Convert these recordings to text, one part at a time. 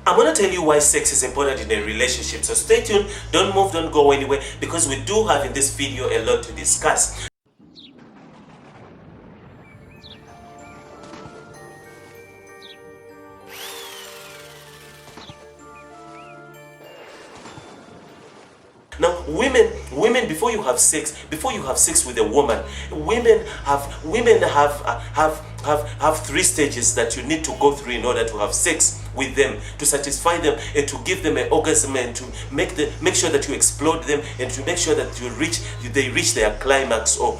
I'm going to tell you why sex is important in a relationship. So stay tuned, don't move, don't go anywhere, because we do have in this video a lot to discuss. Now, women, before you have sex with a woman, women have three stages that you need to go through in order to have sex with them, to satisfy them and to give them an orgasm, and to make sure that you explode them, and to make sure that they reach their climax or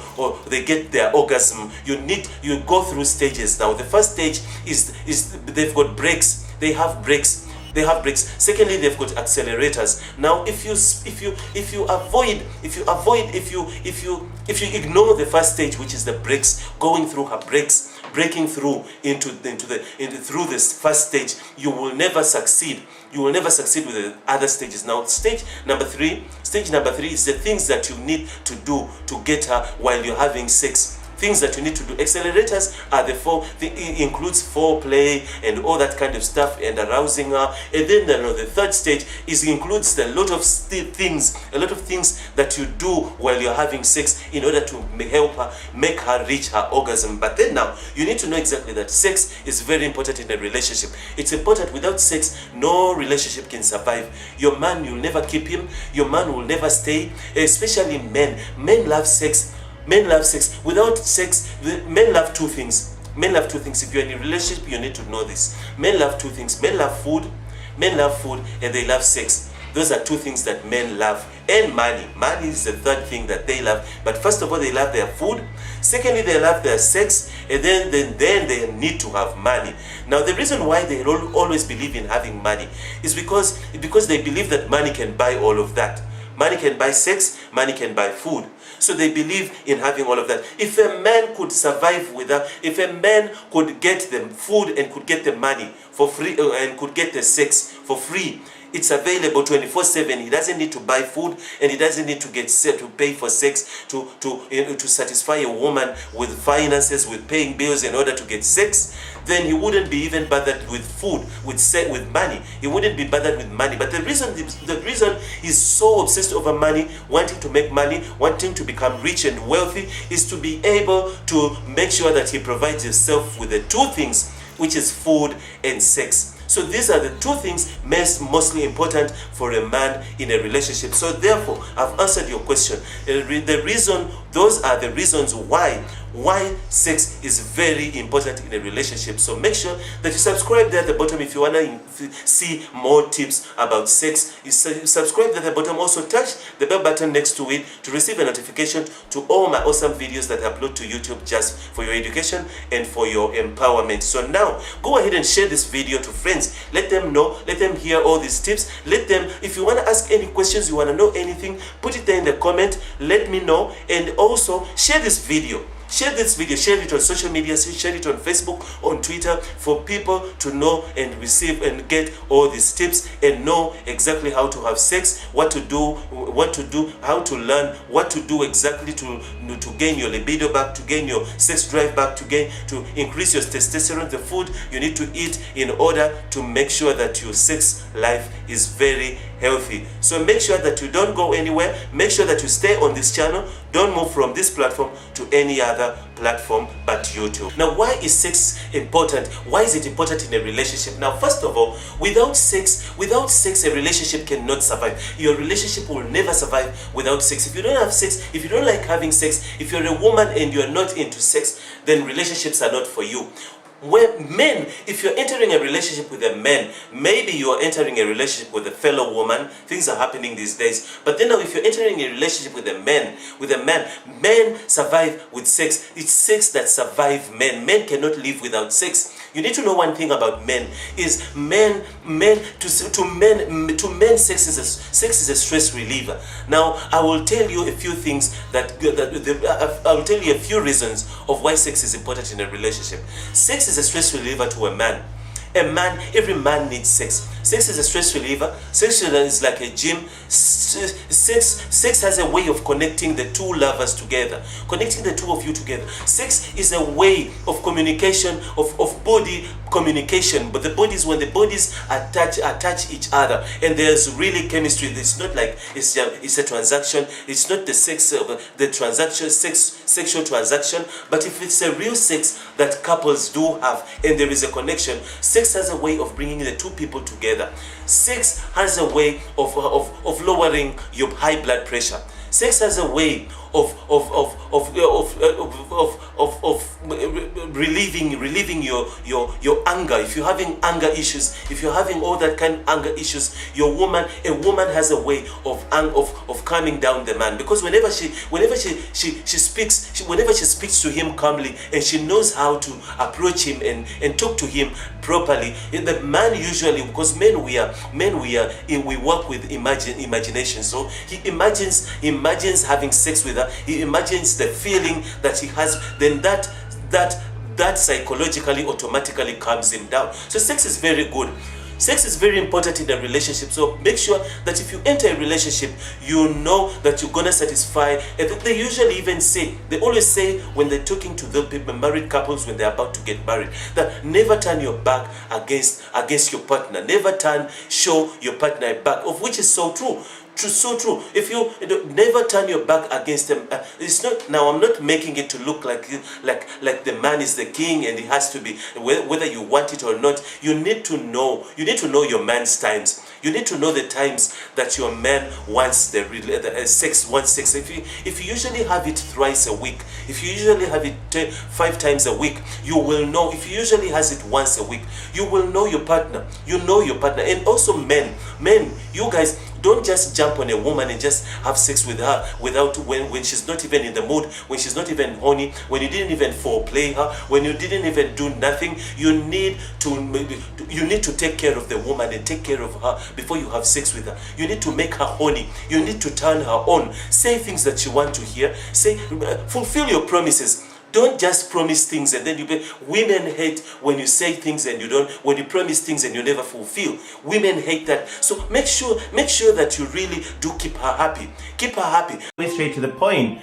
they get their orgasm. You go through stages. Now, the first stage is they've got breaks. They have breaks. Secondly, they've got accelerators. Now, if you ignore the first stage, which is the breaks, going through her breaks, breaking through through this first stage, you will never succeed. You will never succeed with the other stages. Now, stage number three is the things that you need to do to get her while you're having sex. Things that you need to do. Accelerators are it includes foreplay and all that kind of stuff, and arousing her. And then the third stage includes a lot of things that you do while you're having sex in order to make her reach her orgasm. But then now you need to know exactly that sex is very important in a relationship. It's important. Without sex, no relationship can survive. Your man, you'll never keep him. Your man will never stay. Especially men. Men love sex. Without sex, men love two things. If you're in a relationship, you need to know this. Men love two things. Men love food, and they love sex. Those are two things that men love. And money. Money is the third thing that they love. But first of all, they love their food. Secondly, they love their sex. And then they need to have money. Now, the reason why they always believe in having money is because they believe that money can buy all of that. Money can buy sex, money can buy food. So they believe in having all of that. If a man could survive without, if a man could get them food and could get the money for free, and could get the sex for free, it's available 24/7. He doesn't need to buy food, and he doesn't need to to pay for sex to satisfy a woman with finances, with paying bills in order to get sex. Then he wouldn't be even bothered with food, with money. He wouldn't be bothered with money. But the reason he's so obsessed over money, wanting to make money, wanting to become rich and wealthy, is to be able to make sure that he provides himself with the two things, which is food and sex. So these are the two things mostly important for a man in a relationship. So therefore, I've answered your question. Those are the reasons why sex is very important in a relationship. So make sure that you subscribe there at the bottom if you want to see more tips about sex. You subscribe there at the bottom. Also touch the bell button next to it to receive a notification to all my awesome videos that I upload to YouTube just for your education and for your empowerment. So now, go ahead and share this video to friends. Let them know, let them hear all these tips. Let them, if you want to ask any questions, you want to know anything, put it there in the comment, let me know. And also share this video. Share it on social media, share it on Facebook, on Twitter, for people to know and receive and get all these tips and know exactly how to have sex, what to do, how to learn, what to do exactly to gain your libido back, to gain your sex drive back, to increase your testosterone, the food you need to eat in order to make sure that your sex life is very healthy. So make sure that you don't go anywhere. Make sure that you stay on this channel. Don't move from this platform to any other platform but YouTube. Now, why is sex important? Why is it important in a relationship? Now, first of all, without sex, a relationship cannot survive. Your relationship will never survive without sex. If you don't have sex, if you don't like having sex, if you're a woman and you're not into sex, then relationships are not for you. Where men, if you're entering a relationship with a man, maybe you're entering a relationship with a fellow woman. Things are happening these days. But then now, if you're entering a relationship with a man, men survive with sex. It's sex that survives men. Men cannot live without sex. You need to know one thing about men is to men sex is a stress reliever. Now, I will tell you a few things I will tell you a few reasons of why sex is important in a relationship. Sex is a stress reliever to a man. Every man needs sex. Sex is a stress reliever. Sex is like a gym. Sex has a way of connecting the two lovers together, connecting the two of you together. Sex is a way of communication, of body communication, but the bodies, when the bodies attach each other, and there's really chemistry. It's not like it's a transaction. It's not the sex the transaction, sexual transaction, but if it's a real sex that couples do have and there is a connection, sex has a way of bringing the two people together. Sex has a way of lowering your high blood pressure. Sex has a way of relieving your anger. If you're having anger issues, if you're having all that kind of anger issues, a woman has a way of calming down the man, because whenever she speaks to him calmly, and she knows how to approach him and talk to him properly, the man usually, because we work with imagination, so he imagines having sex with her, he imagines the feeling that he has, then that psychologically automatically calms him down. So sex is very good. Sex is very important in a relationship, so make sure that if you enter a relationship, you know that you're gonna satisfy. And they usually even say, they always say when they're talking to the people, married couples, when they're about to get married, that never turn your back against your partner. Never show your partner a back, of which is so true. So true. If you never turn your back against them, it's not. Now I'm not making it to look like the man is the king and he has to be, whether you want it or not. You need to know. You need to know your man's times. You need to know the times that your man wants the sex. Wants sex. If you usually have it thrice a week, if you usually have it 5 times a week, you will know. If you usually has it once a week, you will know your partner. You know your partner. And also men, you guys, don't just jump on a woman and just have sex with her without when she's not even in the mood, when she's not even horny, when you didn't even foreplay her, when you didn't even do nothing. You need to take care of the woman and take care of her before you have sex with her. You need to make her horny. You need to turn her on. Say things that you want to hear. Say, fulfill your promises. Don't just promise things and then women hate when you say things and you don't, when you promise things and you never fulfill. Women hate that. So make sure that you really do keep her happy. Keep her happy. Straight to the point.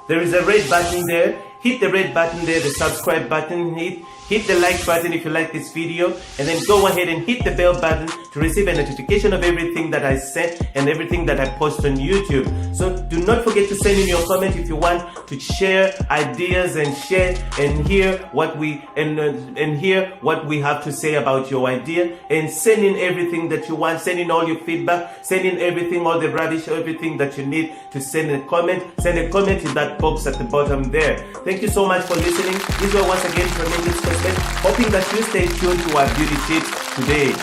There is a red button there. Hit the red button there, the subscribe button. Hit the like button if you like this video, and then go ahead and hit the bell button to receive a notification of everything that I send and everything that I post on YouTube. So do not forget to send in your comment if you want to share ideas and share and hear what we have to say about your idea, and send in everything that you want. Send in all your feedback. Send in everything, all the rubbish, everything that you need to send a comment. Send a comment in that box at the bottom there. Thank you so much for listening. Israel once again from English Perspective, hoping that you stay tuned to our beauty tips today.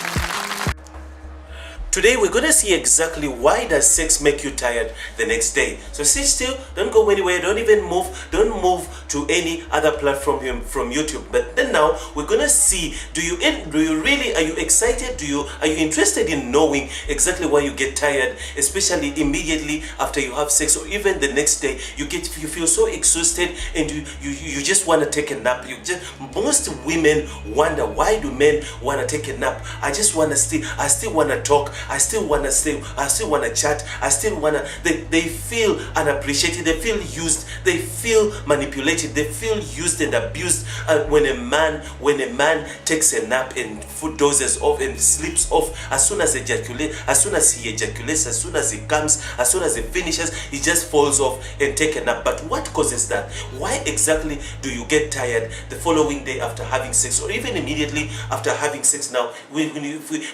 Today we're going to see exactly why does sex make you tired the next day. So sit still, don't go anywhere, don't even move, don't move to any other platform from YouTube. But then now we're going to see, are you excited? Are you interested in knowing exactly why you get tired, especially immediately after you have sex, or even the next day you feel so exhausted and you just want to take a nap. Most women wonder, why do men want to take a nap? I still want to talk. I still want to chat. They feel unappreciated, they feel used, they feel manipulated, they feel used and abused when a man takes a nap and dozes off and sleeps off. As soon as he ejaculates, as soon as he comes, as soon as he finishes, he just falls off and take a nap. But what causes that? Why exactly do you get tired the following day after having sex, or even immediately after having sex? Now,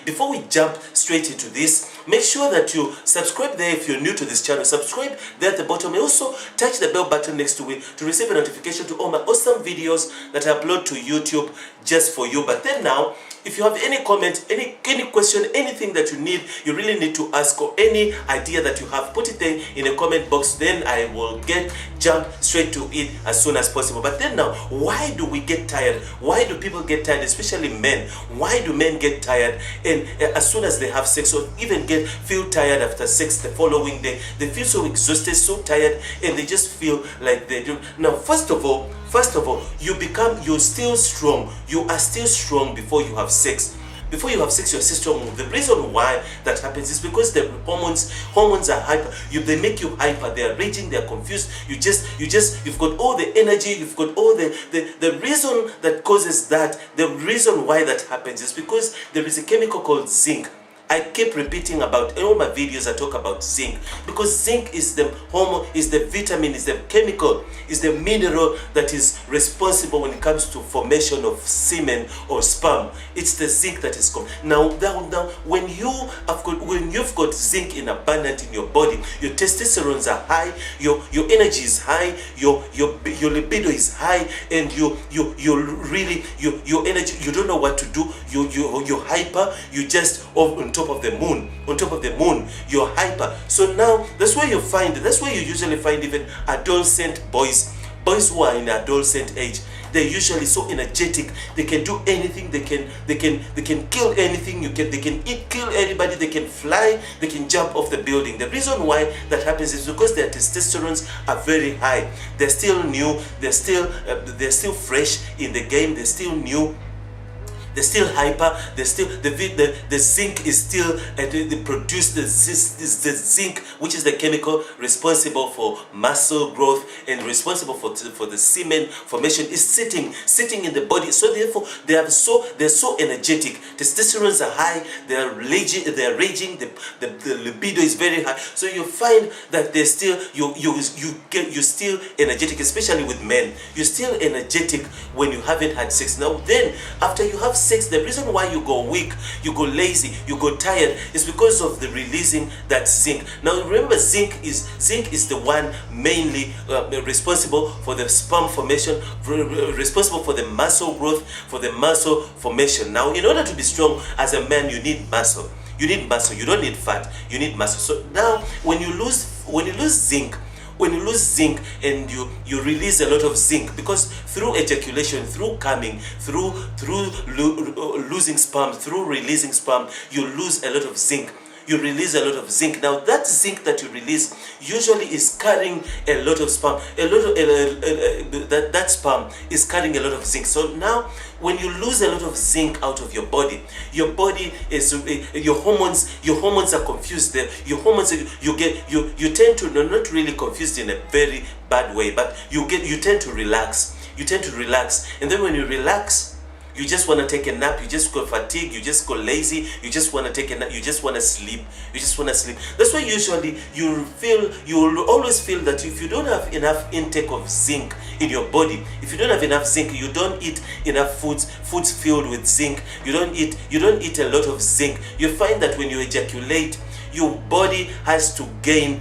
before we jump straight into this, make sure that you subscribe there if you're new to this channel. Subscribe there at the bottom, and also touch the bell button next to it to receive a notification to all my awesome videos that I upload to YouTube just for you. But then now, if you have any comment, any question, anything that you really need to ask, or any idea that you have, put it there in a comment box. Then I will jump straight to it as soon as possible. But then now, why do we get tired? Why do people get tired, especially men? Why do men get tired and as soon as they have sex, or even feel tired after sex the following day? They feel so exhausted, so tired, and they just feel like they do. Now, first of all, you're still strong. You are still strong before you have sex. Before you have sex, your testosterone move. The reason why that happens is because the hormones are hyper. They make you hyper. They are raging. They are confused. You've got all the energy. You've got all the reason that causes that. The reason why that happens is because there is a chemical called zinc. I keep repeating about, in all my videos I talk about zinc, because zinc is the hormone, is the vitamin, is the chemical, is the mineral that is responsible when it comes to formation of semen or sperm. It's the zinc that is now when you've got zinc in abundance in your body, your testosterone are high, your energy is high, your libido is high, and your energy, you don't know what to do, you're hyper, you just on top of the moon, you're hyper. So now that's where you usually find even adolescent boys who are in adolescent age. They're usually so energetic. They can do anything. They can kill anything. They can kill anybody. They can fly. They can jump off the building. The reason why that happens is because their testosterone are very high. They're still new. They're still fresh in the game. They're still new. They're still hyper. They're still the zinc is still they produce the zinc, which is the chemical responsible for muscle growth and responsible for the semen formation, is sitting in the body. So therefore they're so energetic. Testosterone are high. They're raging. The libido is very high. So you find that they're still you're still energetic, especially with men. You're still energetic when you haven't had sex. Now then, after you have sex, the reason why you go weak, you go lazy, you go tired is because of the releasing that zinc. Now remember, zinc is the one mainly responsible for the sperm formation, responsible for the muscle growth, for the muscle formation. Now in order to be strong as a man, you need muscle. You need muscle. You don't need fat. You need muscle. So now when you lose zinc, and you release a lot of zinc, because through ejaculation, through coming, through losing sperm, through releasing sperm, you lose a lot of zinc. You release a lot of zinc. Now that zinc that you release usually is carrying a lot of sperm. That sperm is carrying a lot of zinc. So now when you lose a lot of zinc out of your body is your hormones are confused. Your hormones you tend to not really confused in a very bad way, but you tend to relax. And then when you relax, you just want to take a nap, you just go fatigued, you just go lazy, you just want to take a nap, you just want to sleep. That's why usually you will always feel that if you don't have enough intake of zinc in your body, if you don't have enough zinc, you don't eat enough foods filled with zinc, you don't eat a lot of zinc, you find that when you ejaculate, your body has to gain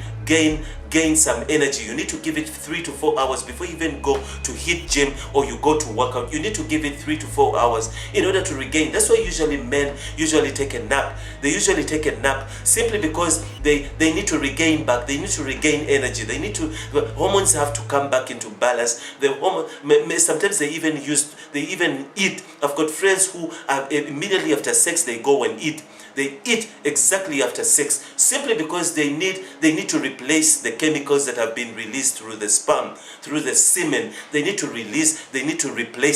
some energy. You need to give it 3 to 4 hours before you even go to hit gym or you go to work out. You need to give it 3 to 4 hours in order to regain. That's why usually men take a nap. They usually take a nap simply because they need to regain back. They need to regain energy. The hormones have to come back into balance. Sometimes they even eat. I've got friends who immediately after sex they go and eat. They eat exactly after sex simply because they need to replace the chemicals that have been released through the sperm, through the semen. They need to replace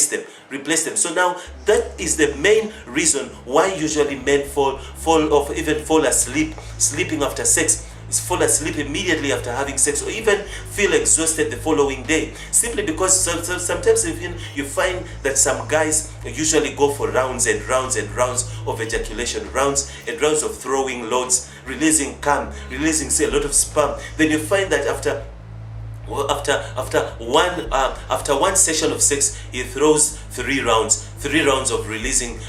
them. So now that is the main reason why usually men fall off, even fall asleep, sleeping after sex. Fall asleep immediately after having sex, or even feel exhausted the following day, simply because sometimes you find that some guys usually go for rounds and rounds and rounds of ejaculation, rounds and rounds of throwing loads, releasing cum, releasing a lot of sperm. Then you find that after one session of sex, he throws 3 rounds of releasing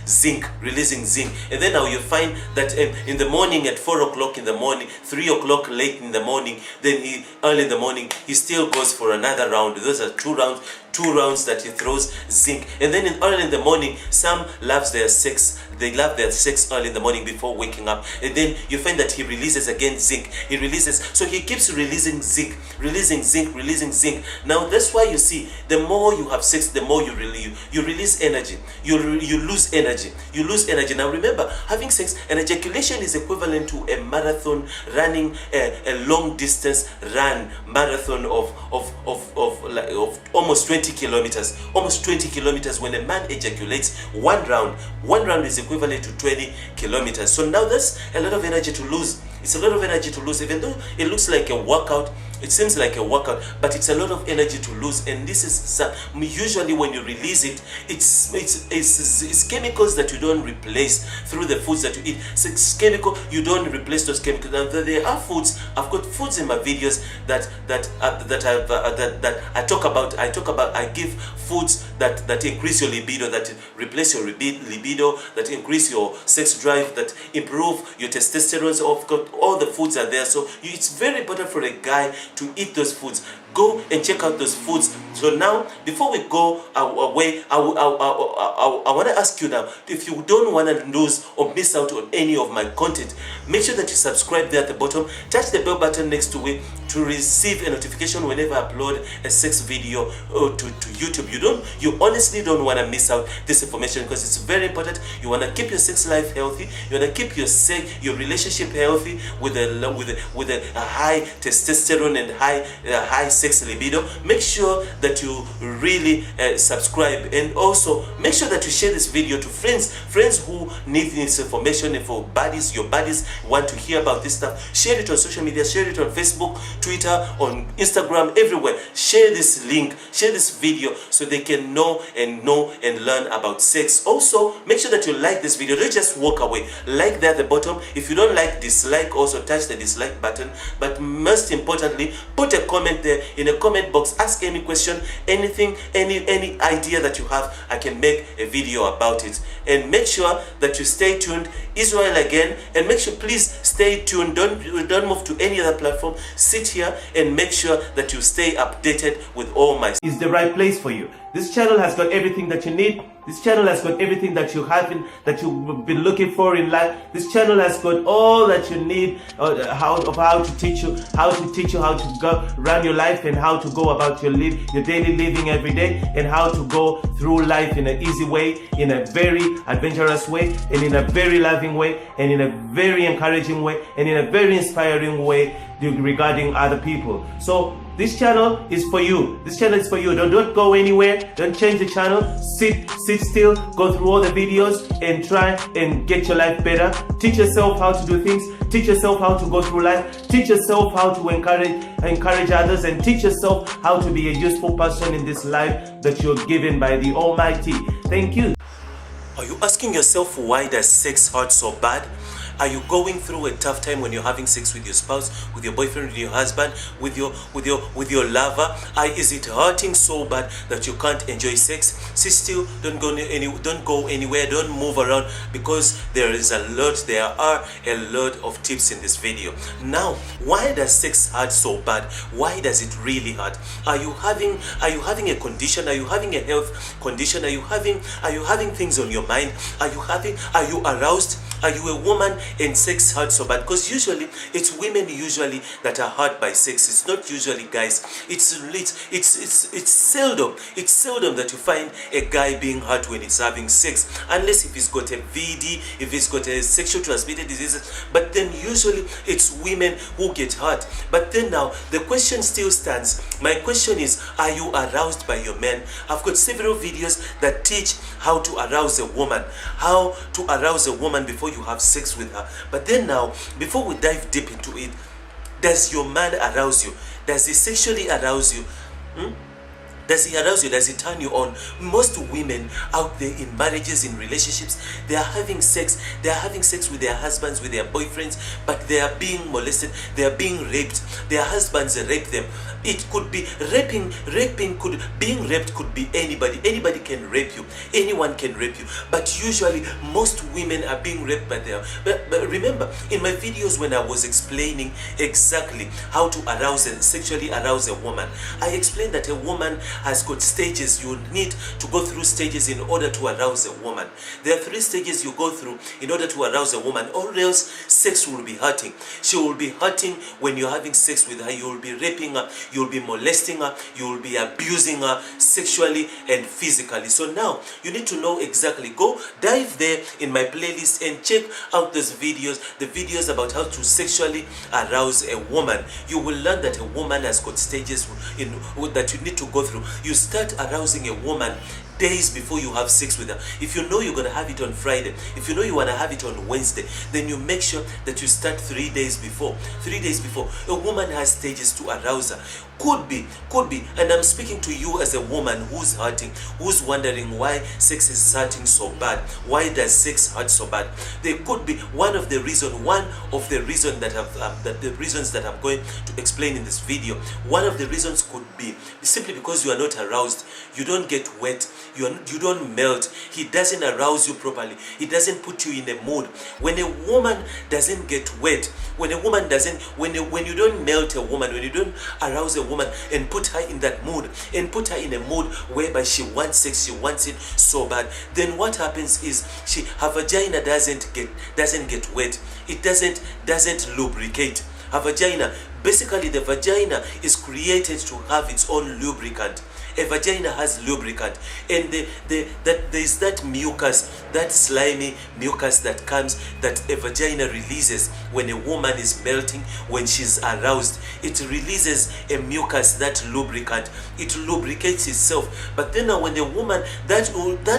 zinc, and then now you find that in the morning at 4 o'clock in the morning, 3 o'clock late in the morning, then early in the morning, he still goes for another round. Those are 2 rounds that he throws zinc. And then early in the morning, some love their sex early in the morning before waking up, and then you find that he releases again zinc. So he keeps releasing zinc. Now that's why you see, the more you have sex, the more you release energy, you lose energy, you lose energy. Now remember, having sex and ejaculation is equivalent to a marathon, running a long distance marathon of almost 20 kilometers. Almost 20 kilometers. When a man ejaculates, one round is equivalent to 20 kilometers. So now that's a lot of energy to lose. It's a lot of energy to lose, even though it looks like a workout. It seems like a workout, but it's a lot of energy to lose. And this is usually when you release it, it's chemicals that you don't replace through the foods that you eat. So it's chemical, you don't replace those chemicals. And there are foods. I've got foods in my videos that I talk about. I give foods that increase your libido, that replace your libido, that increase your sex drive, that improve your testosterone. So all the foods are there. So it's very important for a guy to eat those foods. Go and check out those foods. So now, before we go away, I want to ask you now, if you don't want to lose or miss out on any of my content, make sure that you subscribe there at the bottom. Touch the bell button next to it to receive a notification whenever I upload a sex video to YouTube. You honestly don't want to miss out this information, because it's very important. You want to keep your sex life healthy. You want to keep your relationship healthy with a high testosterone and high sex libido. Make sure that you really subscribe, and also make sure that you share this video to friends who need this information. And for your buddies want to hear about this stuff, share it on social media, share it on Facebook, Twitter, on Instagram, everywhere. Share this link, share this video, so they can know and learn about sex. Also, make sure that you like this video. Don't just walk away. Like there at the bottom. If you don't like, dislike. Also touch the dislike button. But most importantly, put a comment there in a comment box. Ask any question, anything, any idea that you have. I can make a video about it. And make sure that you stay tuned. Israel again, and make sure, please stay tuned. Don't move to any other platform. Sit here and make sure that you stay updated with all my. Is the right place for you. This channel has got everything that you need. This channel has got everything that you've been looking for in life. This channel has got all that you need how to teach you how to go run your life, and how to go about your daily living every day, and how to go through life in an easy way, in a very adventurous way, and in a very loving way, and in a very encouraging way, and in a very inspiring way regarding other people. So this channel is for you. This channel is for you. Don't go anywhere. Don't change the channel. Sit still. Go through all the videos and try and get your life better. Teach yourself how to do things. Teach yourself how to go through life. Teach yourself how to encourage others, and teach yourself how to be a useful person in this life that you're given by the Almighty. Thank you. Are you asking yourself, why does sex hurt so bad? Are you going through a tough time when you're having sex with your spouse, with your boyfriend, with your husband, with your lover? Is it hurting so bad that you can't enjoy sex? Sit still. Don't go anywhere. Don't move around, because there are a lot of tips in this video. Now, why does sex hurt so bad? Why does it really hurt? Are you having a condition? Are you having a health condition? Are you having things on your mind? Are you aroused? Are you a woman and sex hurts so bad? Because usually it's women that are hurt by sex. It's not usually guys. It's seldom that you find a guy being hurt when he's having sex, unless if he's got a VD, if he's got a sexual transmitted diseases. But then usually it's women who get hurt. But then now the question still stands. My question is, are you aroused by your man? I've got several videos that teach how to arouse a woman, before you have sex with her. But then now, before we dive deep into it, does your man arouse you? Does he sexually arouse you? Does he arouse you? Does he turn you on? Most women out there in marriages, in relationships, they are having sex. They are having sex with their husbands, with their boyfriends, but they are being molested. They are being raped. Their husbands rape them. It could be being raped could be anybody. Anybody can rape you. Anyone can rape you. But usually, most women are being raped by their. But remember, in my videos when I was explaining exactly how to sexually arouse a woman, I explained that a woman has got stages. You need to go through stages in order to arouse a woman. There are 3 stages you go through in order to arouse a woman, or else sex will be hurting. She will be hurting when you're having sex with her. You will be raping her, you will be molesting her, you will be abusing her sexually and physically. So now you need to know exactly. Go dive there in my playlist and check out those videos, the videos about how to sexually arouse a woman. You will learn that a woman has got stages that you need to go through. You start arousing a woman days before you have sex with her. If you know you're going to have it on Friday, if you know you want to have it on Wednesday, then you make sure that you start 3 days before. 3 days before. A woman has stages to arouse her. Could be, and I'm speaking to you as a woman who's hurting, who's wondering why sex is hurting so bad. Why does sex hurt so bad? There could be one of the reasons that I'm going to explain in this video. One of the reasons could be simply because you are not aroused. You don't get wet. You don't melt. He doesn't arouse you properly. He doesn't put you in a mood. When a woman doesn't get wet, when you don't melt a woman, when you don't arouse a woman and put her in that mood, and put her in a mood whereby she wants sex, she wants it so bad, then what happens is her vagina doesn't get wet. It doesn't lubricate. Her vagina, basically the vagina is created to have its own lubricant. A vagina has lubricant, and there's that mucus, that slimy mucus that a vagina releases when a woman is melting, when she's aroused. It releases a mucus, that lubricant. It lubricates itself. But then now when a woman, that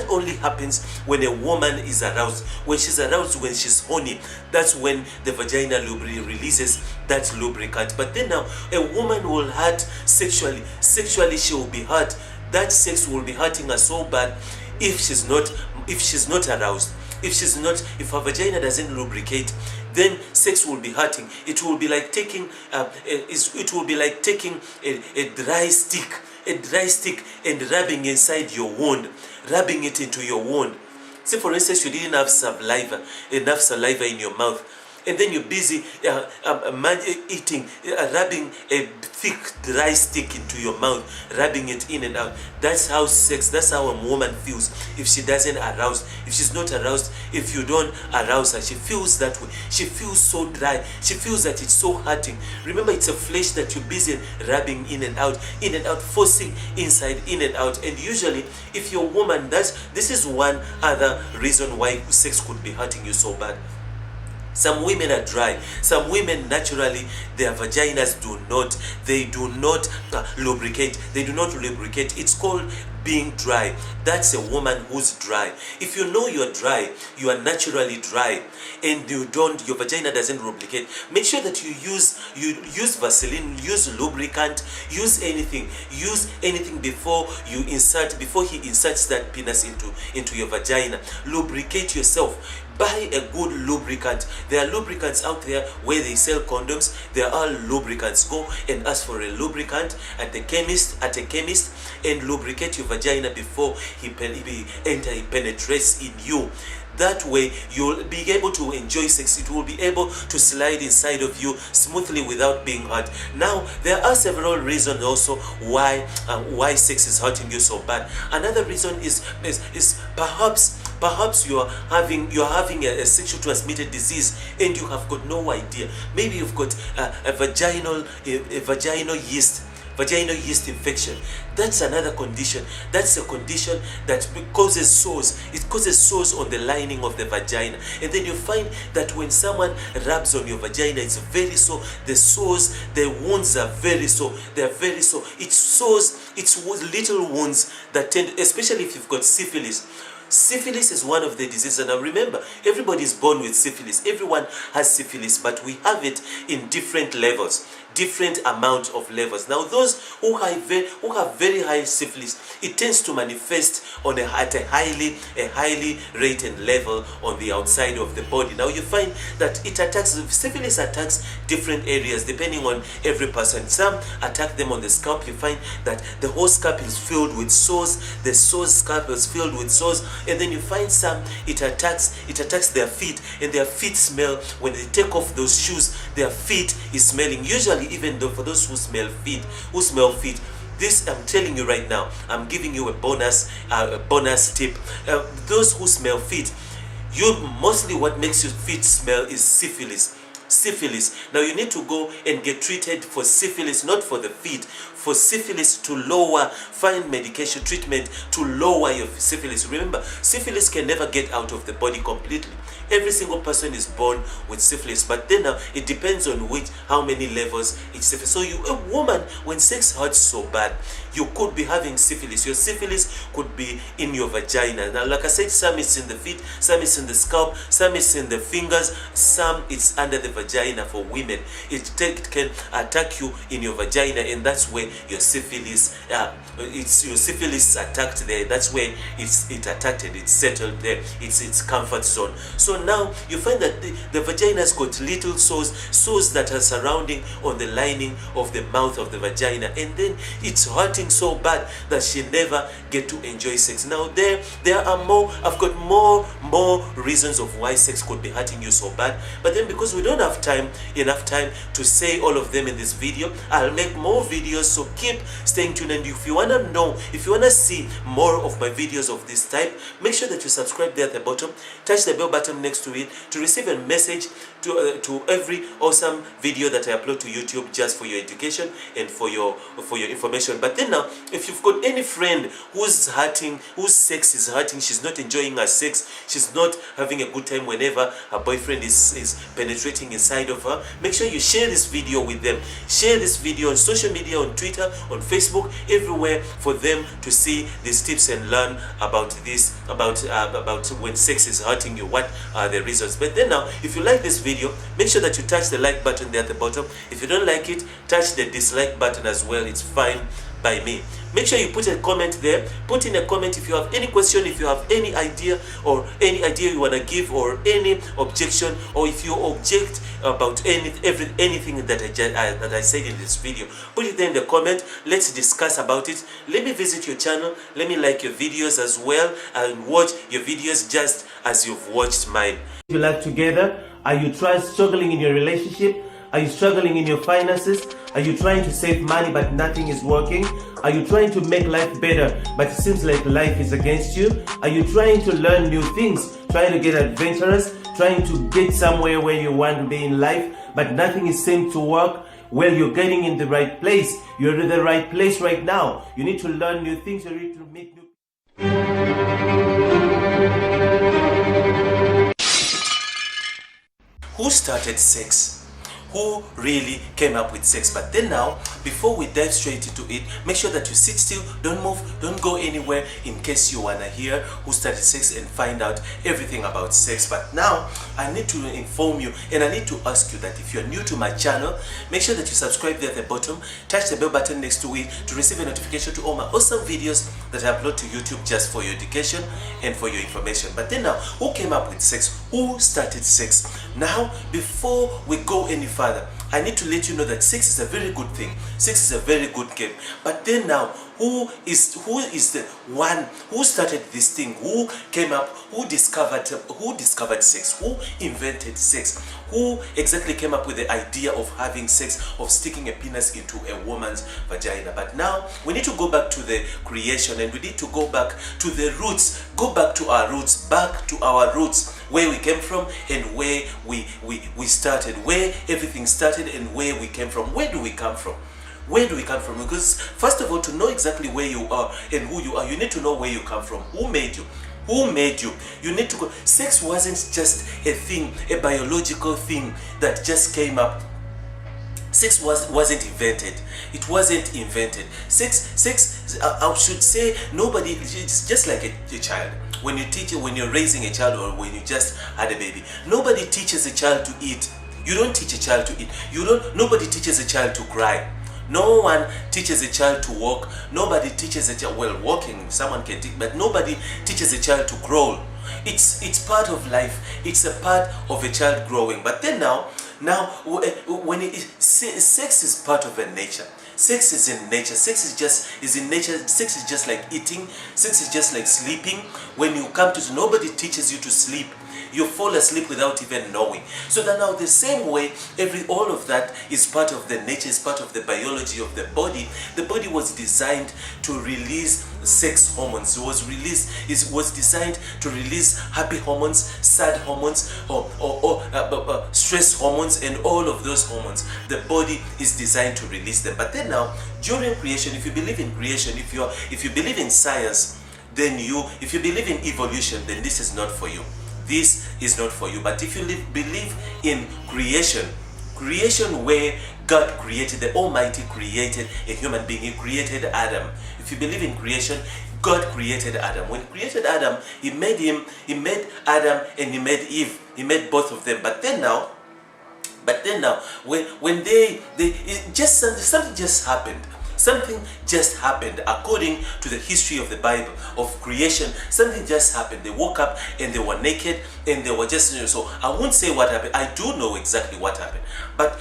only happens when a woman is aroused. When she's aroused, when she's horny, that's when the vagina releases that lubricant. But then now a woman will hurt sexually. Sexually she will be hurt. That sex will be hurting her so bad if she's not aroused. If her vagina doesn't lubricate, then sex will be hurting. It will be like taking a dry stick and rubbing inside your wound, rubbing it into your wound. Say for instance you didn't have enough saliva in your mouth, and then you're busy rubbing a thick dry stick into your mouth, rubbing it in and out. That's how a woman feels if she doesn't arouse. If she's not aroused, if you don't arouse her, she feels that way. She feels so dry. She feels that it's so hurting. Remember, it's a flesh that you're busy rubbing in and out, forcing inside, in and out. And usually, if you're a woman, this is one other reason why sex could be hurting you so bad. Some women are dry. Some women naturally, their vaginas do not lubricate. They do not lubricate. It's called being dry. That's a woman who's dry. If you know you're dry, you are naturally dry, and your vagina doesn't lubricate, make sure that you use Vaseline, use lubricant, use anything before he inserts that penis into your vagina. Lubricate yourself. Buy a good lubricant. There are lubricants out there where they sell condoms. There are lubricants. Go and ask for a lubricant at a chemist, and lubricate your vagina before he penetrates in you. That way you'll be able to enjoy sex. It will be able to slide inside of you smoothly without being hurt. Now there are several reasons also why sex is hurting you so bad. Another reason is perhaps you're having a sexual transmitted disease and you have got no idea. Maybe you've got a vaginal yeast infection. That's another condition. That's a condition that causes sores. It causes sores on the lining of the vagina. And then you find that when someone rubs on your vagina, it's very sore. The wounds are very sore. They're very sore. It's little wounds that tend, especially if you've got syphilis. Syphilis is one of the diseases, and now remember, everybody is born with syphilis. Everyone has syphilis, but we have it in different levels, different amount of levels. Now, those who have very high syphilis, it tends to manifest at a highly rated level on the outside of the body. Now, you find that syphilis attacks different areas depending on every person. Some attack them on the scalp. You find that the whole scalp is filled with sores. The scalp is filled with sores. And then you find some, it attacks their feet, and their feet smell. When they take off those shoes, their feet is smelling. Usually, even though for those who smell feet, this I'm telling you right now, I'm giving you a bonus tip. Those who smell feet, Mostly what makes your feet smell is syphilis. Syphilis. Now you need to go and get treated for syphilis, not for the feet. For syphilis to lower, find medication treatment to lower your syphilis. Remember, syphilis can never get out of the body completely. Every single person is born with syphilis, but then now it depends on how many levels each syphilis. So a woman, when sex hurts so bad, you could be having syphilis. Your syphilis could be in your vagina. Now, like I said, some is in the feet, some is in the scalp, some is in the fingers, some it's under the vagina for women. It can attack you in your vagina, and that's where your syphilis, your syphilis attacked there. That's where it attacked and it's settled there. It's its comfort zone. So now you find that the vagina has got little sores that are surrounding on the lining of the mouth of the vagina, and then it's hurting so bad that she never get to enjoy sex. Now there are more. I've got more reasons of why sex could be hurting you so bad, but then because we don't have enough time to say all of them in this video, I'll make more videos, so keep staying tuned. And if you want to see more of my videos of this type, make sure that you subscribe there at the bottom, touch the bell button next to it to receive a message to every awesome video that I upload to YouTube, just for your education and for your information. But then now, if you've got any friend whose sex is hurting, she's not enjoying her sex, she's not having a good time whenever her boyfriend is penetrating inside of her, make sure you share this video with them. Share this video on social media, on Twitter, on Facebook, everywhere, for them to see these tips and learn about this, about when sex is hurting you, what are the reasons. But then now, if you like this video, make sure that you touch the like button there at the bottom. If you don't like it, touch the dislike button as well. It's fine by me. Make sure you put a comment there. Put in a comment if you have any question, if you have any idea you want to give, or any objection, or if you object about anything that I said in this video. Put it there in the comment. Let's discuss about it. Let me visit your channel. Let me like your videos as well, and watch your videos just as you've watched mine. You like together? Are you struggling in your relationship? Are you struggling in your finances? Are you trying to save money but nothing is working? Are you trying to make life better but it seems like life is against you? Are you trying to learn new things, trying to get adventurous, trying to get somewhere where you want to be in life but nothing is seem to work? Well, you're getting in the right place. You're in the right place right now. You need to learn new things. You need to meet new. Who started sex? Who really came up with sex? But then now, before we dive straight into it, make sure that you sit still, don't move, don't go anywhere, in case you wanna hear who started sex and find out everything about sex. But now, I need to inform you, and I need to ask you that if you're new to my channel, make sure that you subscribe there at the bottom, touch the bell button next to it to receive a notification to all my awesome videos that I upload to YouTube, just for your education and for your information. But then now, who came up with sex? Who started sex? Now, before we go any further, I need to let you know that sex is a very good thing. Sex is a very good game. But then now, who is the one who started this thing? Who came up? Who discovered sex? Who invented sex? Who exactly came up with the idea of having sex, of sticking a penis into a woman's vagina? But now we need to go back to the creation, and we need to go back to the roots. Go back to our roots, where we came from and where we started, where everything started and where we came from. Where do we come from? Where do we come from? Because first of all, to know exactly where you are and who you are, you need to know where you come from. Who made you? Who made you? You need to go. Sex wasn't just a thing, a biological thing that just came up. Sex wasn't invented. It wasn't invented. Sex, I should say, nobody. It's just like a child. When you're raising a child, or when you just had a baby, nobody teaches a child to eat. You don't teach a child to eat. Nobody teaches a child to cry. No one teaches a child to walk. Nobody teaches a child, well, walking, someone can teach, but nobody teaches a child to crawl. It's part of life. It's a part of a child growing. But then now when sex is part of a nature. Sex is in nature. Sex is in nature. Sex is just like eating. Sex is just like sleeping. When you come to, nobody teaches you to sleep. You fall asleep without even knowing. So that now the same way, all of that is part of the nature, is part of the biology of the body. The body was designed to release sex hormones. It was designed to release happy hormones, sad hormones, or stress hormones, and all of those hormones. The body is designed to release them. But then now, during creation, if you believe in creation, if you believe in science, then if you believe in evolution, then this is not for you. This is not for you. But if you believe in creation where God created, the Almighty created a human being, He created Adam. If you believe in creation, God created Adam. When He created Adam, He made Adam and He made Eve. He made both of them. But then now, when something just happened. Something just happened according to the history of the Bible of creation. Something just happened. They woke up and they were naked and they were just, so I won't say what happened. I do know exactly what happened. But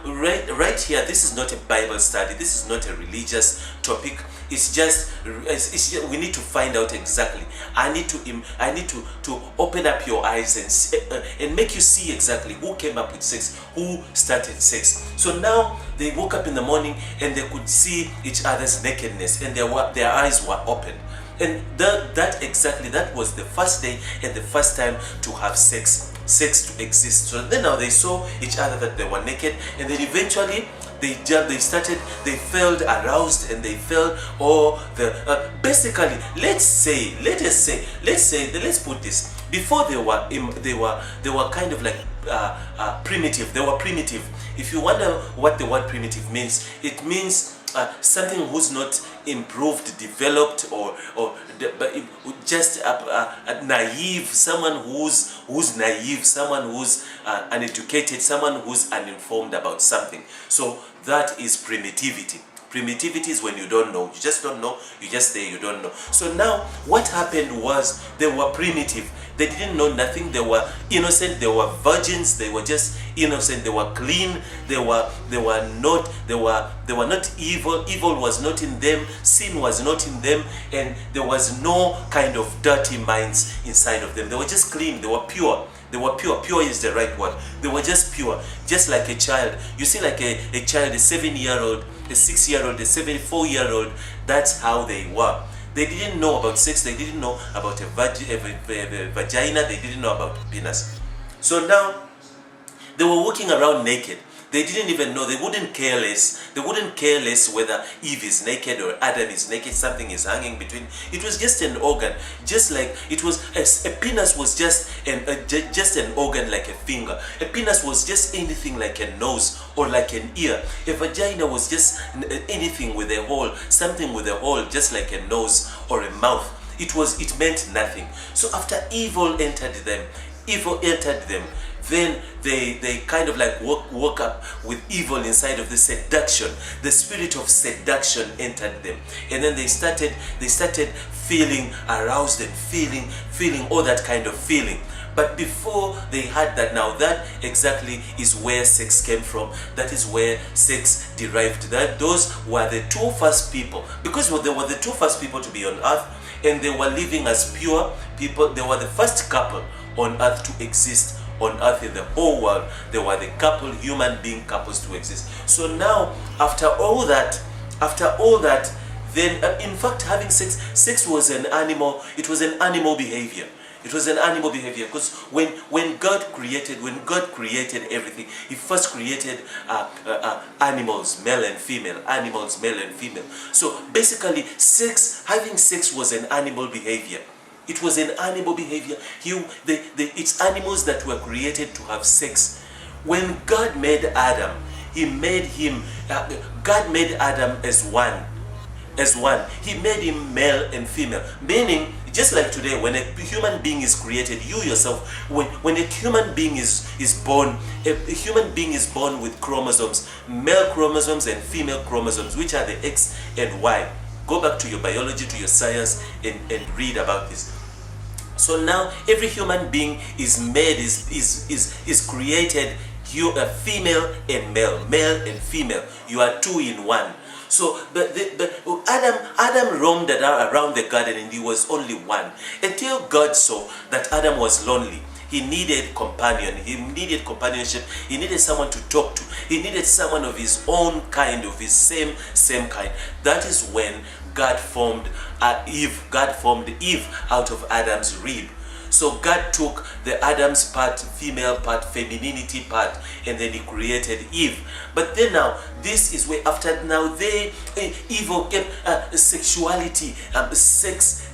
right here, this is not a Bible study. This is not a religious topic. It's just we need to find out exactly. I need to open up your eyes and make you see exactly who came up with sex, who started sex. So now they woke up in the morning and they could see each other's nakedness, and their eyes were opened. And that was the first day and the first time to have sex to exist. So then now they saw each other that they were naked, and then eventually they felt aroused, and they felt basically let's put this. Before they were kind of like primitive. They were primitive. If you wonder what the word primitive means, it means something who's not improved, developed, but just naive. Someone who's naive, someone who's uneducated, someone who's uninformed about something. So that is primitivity. Primitivity is when you don't know. You just don't know. You just say you don't know. So now what happened was they were primitive. They didn't know nothing. They were innocent. They were virgins. They were just innocent. They were clean. They were not evil. Evil was not in them. Sin was not in them, and there was no kind of dirty minds inside of them. They were just clean. They were pure. They were pure. Pure is the right word. They were just pure, just like a child. You see, like a child, a 7-year-old, a 6-year-old, a 74-year-old. That's how they were. They didn't know about sex. They didn't know about a vagina. They didn't know about penis. So now they were walking around naked. They didn't even know. They wouldn't care less. They wouldn't care less whether Eve is naked or Adam is naked. Something is hanging between. It was just an organ. Just like it was a penis was just an organ, like a finger. A penis was just anything like a nose or like an ear. A vagina was just anything with a hole, something with a hole, just like a nose or a mouth. It meant nothing. So after evil entered them, then they kind of like woke up with evil inside of the seduction. The spirit of seduction entered them, and then they started feeling aroused and feeling all that kind of feeling. But before they had that, now that exactly is where sex came from. That is where sex derived. That those were the two first people, because they were the two first people to be on earth, and they were living as pure people. They were the first couple on earth to exist on earth in the whole world. They were the human being couples to exist. So now, after all that, then in fact having sex was an animal. It was an animal behavior. It was an animal behavior, because when God created everything, He first created animals, male and female. Animals, male and female. So basically, having sex was an animal behavior. It was an animal behavior. It's animals that were created to have sex. When God made Adam, God made Adam as one. He made him male and female. Meaning, just like today, when a human being is created, you yourself, when a human being is born, a human being is born with chromosomes, male chromosomes and female chromosomes, which are the X and Y. Go back to your biology, to your science, and read about this. So now every human being is created. You are female and male and female. You are two in one. So Adam roamed around the garden, and he was only one, until God saw that Adam was lonely. He needed companion. He needed companionship. He needed someone to talk to. He needed someone of his own kind, of his same kind. That is when God formed Eve. God formed Eve out of Adam's rib. So God took the Adam's part, female part, femininity part, and then he created Eve. But then now, this is where after now they evil came, sexuality, sex,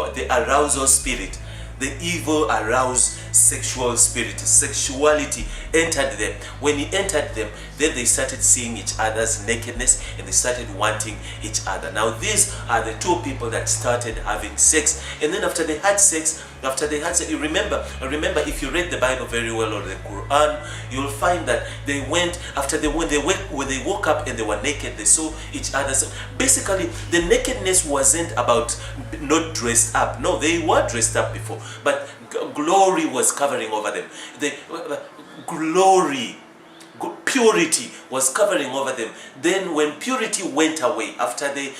the arousal spirit. The evil aroused sexual spirit, sexuality entered them. When it entered them, then they started seeing each other's nakedness and they started wanting each other. Now these are the two people that started having sex, and then after they had sex, remember if you read the Bible very well or the Quran, you'll find that they went after when they woke up and they were naked, they saw each other. So basically, the nakedness wasn't about not dressed up. No, they were dressed up before, but glory was covering over them. The glory, purity was covering over them. Then when purity went away, after the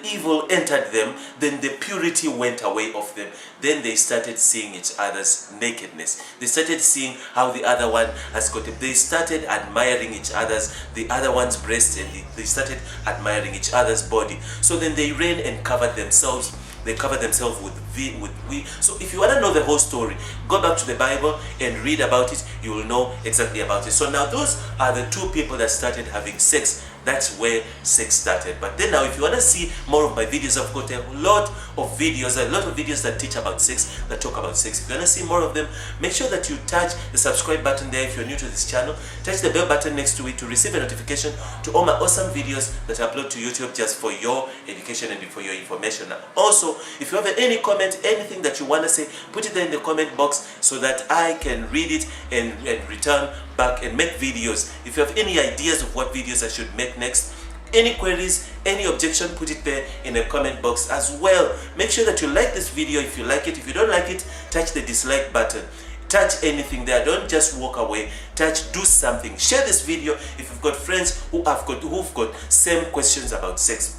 evil entered them, then the purity went away of them. Then they started seeing each other's nakedness. They started seeing how the other one has got it. They started admiring the other one's breast, and they started admiring each other's body. So then they ran and covered themselves. They covered themselves with we. So if you want to know the whole story, go back to the Bible and read about it. You will know exactly about it. So now those are the two people that started having sex. That's where sex started. But then now, if you want to see more of my videos, I've got a lot of videos that teach about sex, that talk about sex. If you want to see more of them, make sure that you touch the subscribe button there if you're new to this channel. Touch the bell button next to it to receive a notification to all my awesome videos that I upload to YouTube just for your education and for your information. Also, if you have any comment, anything that you want to say, put it there in the comment box so that I can read it and return back and make videos. If you have any ideas of what videos I should make next, any queries, any objection, put it there in the comment box as well. Make sure that you like this video if you like it. If you don't like it, touch the dislike button. Touch anything there. Don't just walk away. Touch, do something. Share this video if you've got friends who've got same questions about sex.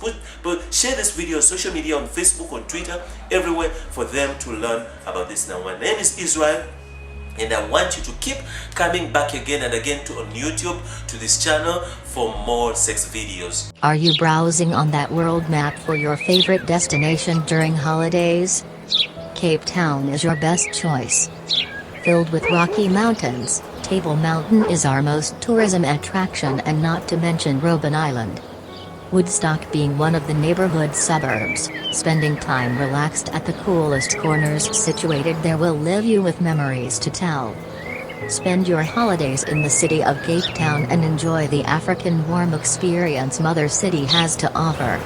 Share this video on social media, on Facebook, on Twitter, everywhere for them to learn about this. Now, my name is Israel, and I want you to keep coming back again and again on YouTube to this channel for more sex videos. Are you browsing on that world map for your favorite destination during holidays? Cape Town is your best choice. Filled with rocky mountains, Table Mountain is our most tourism attraction, and not to mention Robben Island. Woodstock being one of the neighborhood suburbs, spending time relaxed at the coolest corners situated there will leave you with memories to tell. Spend your holidays in the city of Cape Town and enjoy the African warm experience Mother City has to offer.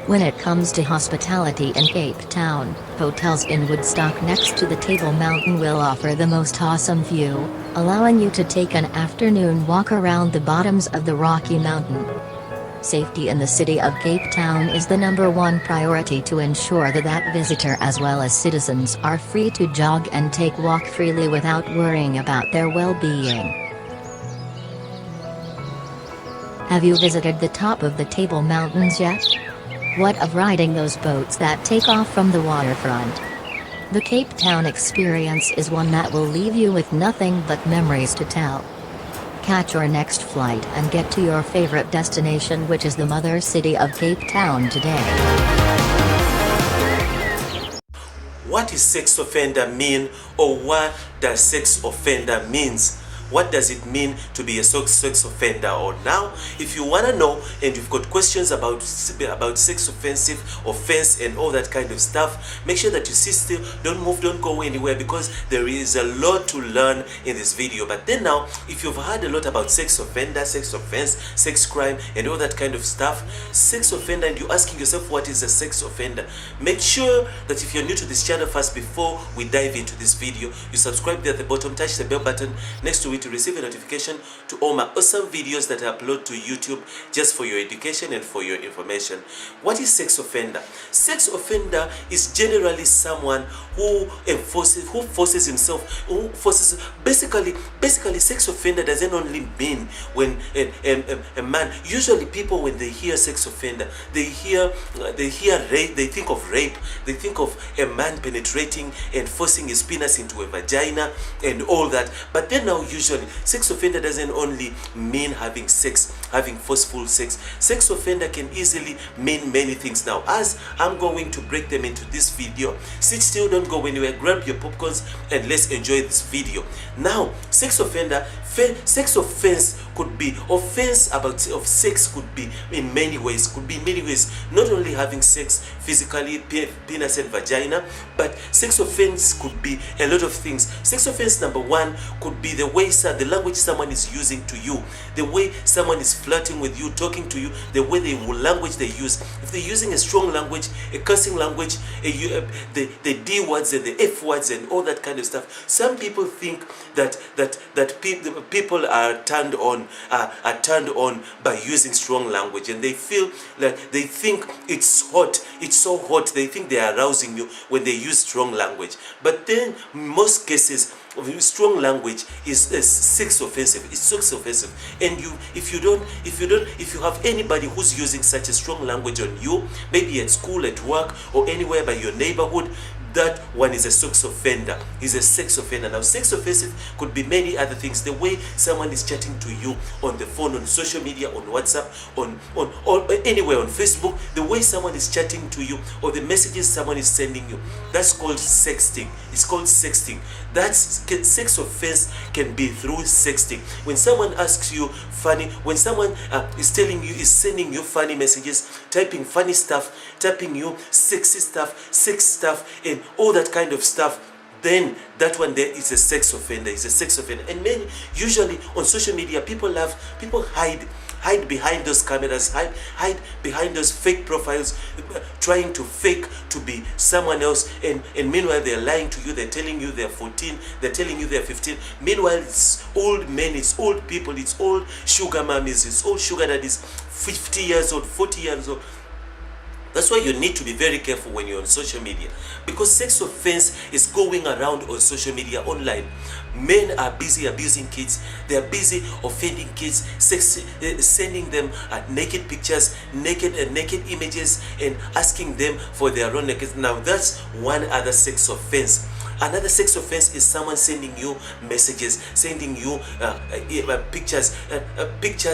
When it comes to hospitality in Cape Town, hotels in Woodstock next to the Table Mountain will offer the most awesome view, allowing you to take an afternoon walk around the bottoms of the Rocky Mountain. Safety in the city of Cape Town is the #1 priority to ensure that visitor as well as citizens are free to jog and take walk freely without worrying about their well-being. Have you visited the top of the Table Mountains yet? What of riding those boats that take off from the waterfront? The Cape Town experience is one that will leave you with nothing but memories to tell. Catch your next flight and get to your favorite destination, which is the mother city of Cape Town today. What is sex offender mean, or what does sex offender means? What does it mean to be a sex offender? Or now, if you want to know and you've got questions about sex offense and all that kind of stuff, make sure that you sit still, don't move, don't go anywhere, because there is a lot to learn in this video. But then now, if you've heard a lot about sex offender, sex offense, sex crime and all that kind of stuff, sex offender, and you're asking yourself what is a sex offender, make sure that if you're new to this channel, first, before we dive into this video, you subscribe there at the bottom, touch the bell button next to it you to receive a notification to all my awesome videos that I upload to YouTube just for your education and for your information. What is sex offender? Sex offender is generally someone who forces himself, basically sex offender doesn't only mean when a man, usually people when they hear sex offender, they hear rape, they think of rape, they think of a man penetrating and forcing his penis into a vagina and all that. But then now usually sex offender doesn't only mean having sex, having forceful sex. Sex offender can easily mean many things. Now as I'm going to break them into this video, sit still, don't go anywhere, grab your popcorns and let's enjoy this video. Now sex offender, sex offense could be offense of sex could be in many ways, not only having sex physically, penis and vagina, but sex offense could be a lot of things. Sex offense number one could be the way the language someone is using to you, the way someone is flirting with you, talking to you, the way language they use. If they're using a strong language, a cursing language, the D words and the F words and all that kind of stuff, some people think that people are turned on by using strong language, and they feel like they think it's hot, it's so hot, they think they are arousing you when they use strong language. But then most cases strong language is sex offensive. It's sex offensive, and if you have anybody who's using such a strong language on you, maybe at school, at work, or anywhere by your neighborhood, that one is a sex offender. Is a sex offender. Now, sex offensive could be many other things. The way someone is chatting to you on the phone, on social media, on WhatsApp, or anywhere on Facebook, the way someone is chatting to you, or the messages someone is sending you, that's called sexting. It's called sexting. That's sex offense can be through sexting. When someone asks you funny, when someone is sending you funny messages, typing funny stuff, typing you sexy stuff, sex stuff, and all that kind of stuff, then that one there is a sex offender. Is a sex offender. And many, usually on social media, people hide behind those cameras, hide behind those fake profiles, trying to fake to be someone else, and meanwhile they're lying to you. They're telling you they're 14, they're telling you they're 15. Meanwhile, it's old men, it's old people, it's old sugar mummies, it's old sugar daddies, 50 years old, 40 years old. That's why you need to be very careful when you're on social media, because sex offense is going around on social media, online. Men are busy abusing kids. They are busy offending kids, sending them naked pictures, naked images, and asking them for their own naked. Now that's one other sex offense. Another sex offense is someone sending you messages, sending you pictures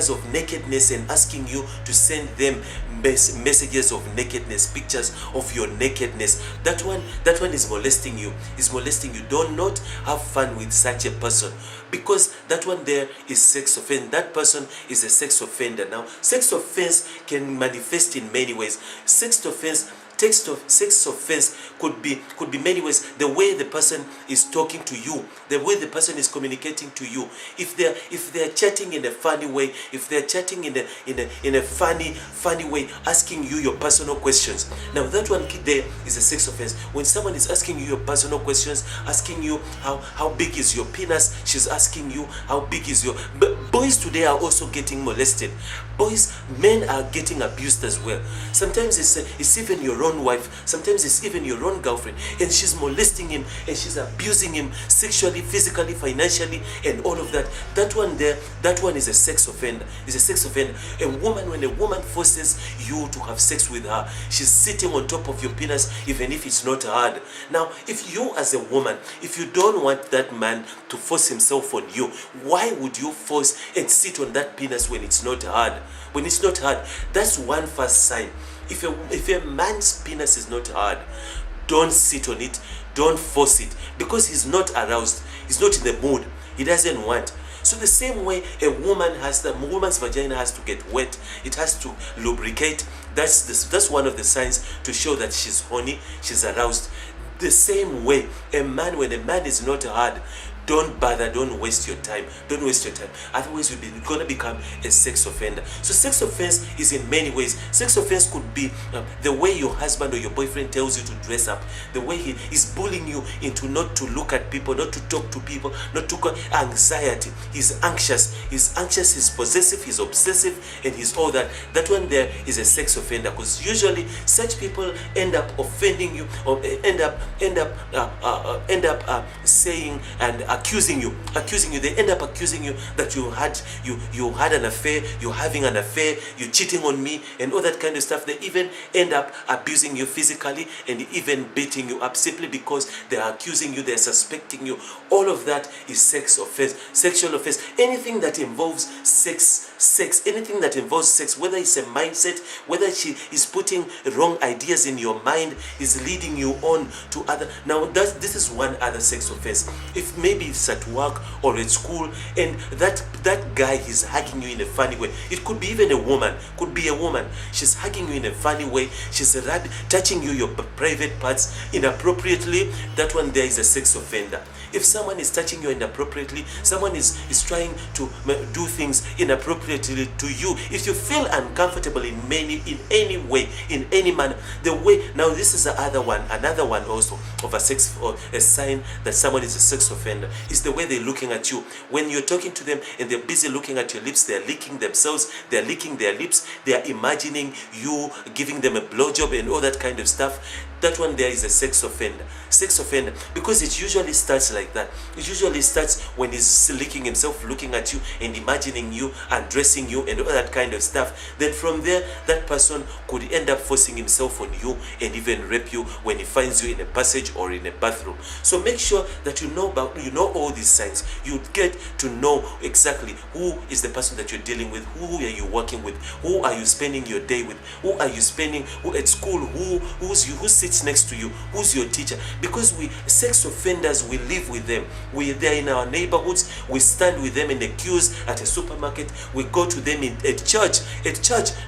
of nakedness, and asking you to send them messages of nakedness, pictures of your nakedness. That one is molesting you. Do not have fun with such a person, because that one there is sex offense. That person is a sex offender. Now, sex offense can manifest in many ways. Sex offense could be many ways. The way the person is talking to you, the way the person is communicating to you. If they're chatting in a funny way, if they're chatting in a funny way, asking you your personal questions. Now that one there is a sex offense. When someone is asking you your personal questions, asking you how big is your penis, she's asking you how big is your. But boys today are also getting molested. Men are getting abused as well. Sometimes it's even your own wife, sometimes it's even your own girlfriend, and she's molesting him, and she's abusing him sexually, physically, financially, and all of that. That one is a sex offender. Is a sex offender. When a woman forces you to have sex with her, she's sitting on top of your penis, even if it's not hard. Now, if you as a woman, if you don't want that man to force himself on you, why would you force and sit on that penis when it's not hard? When it's not hard, that's one first sign. If a man's penis is not hard, don't sit on it, don't force it, because he's not aroused, he's not in the mood, he doesn't want. So the same way a woman's vagina has to get wet, it has to lubricate. That's one of the signs to show that she's horny, she's aroused. The same way when a man is not hard, don't bother, don't waste your time, otherwise you're going to become a sex offender. So sex offense is in many ways. Sex offense could be the way your husband or your boyfriend tells you to dress up, the way he is bullying you into not to look at people, not to talk to people, not to anxiety. He's anxious, he's possessive, he's obsessive, and he's all that. That one there is a sex offender, because usually such people end up offending you, or end up saying and accusing you. They end up accusing you that you had an affair, you're having an affair, you're cheating on me, and all that kind of stuff. They even end up abusing you physically and even beating you up simply because they are accusing you, they're suspecting you. All of that is sex offense, sexual offense. Anything that involves sex, anything that involves sex, whether it's a mindset, whether she is putting wrong ideas in your mind, is leading you on to other. Now this is one other sex offense. If maybe it's at work or at school, and that guy is hugging you in a funny way. It could be even a woman, she's hugging you in a funny way, she's touching you, your private parts inappropriately. That one there is a sex offender. If someone is touching you inappropriately, someone is trying to do things inappropriately to you, if you feel uncomfortable in any way, in any manner, the way. Now this is another one also of a sex, or a sign that someone is a sex offender, is the way they're looking at you. When you're talking to them and they're busy looking at your lips, they're licking themselves, they're licking their lips, they're imagining you giving them a blowjob and all that kind of stuff. That one there is a sex offender, because it usually starts like that. It usually starts when he's licking himself, looking at you and imagining you, undressing you and all that kind of stuff. Then from there, that person could end up forcing himself on you and even rape you when he finds you in a passage or in a bathroom. So make sure that you know all these signs. You get to know exactly who is the person that you're dealing with, who are you working with, who are you spending your day with, who at school, who sits next to you, who's your teacher. Because we sex offenders, we live with them. They're in our neighborhoods, we stand with them in the queues at a supermarket, we go to them at church,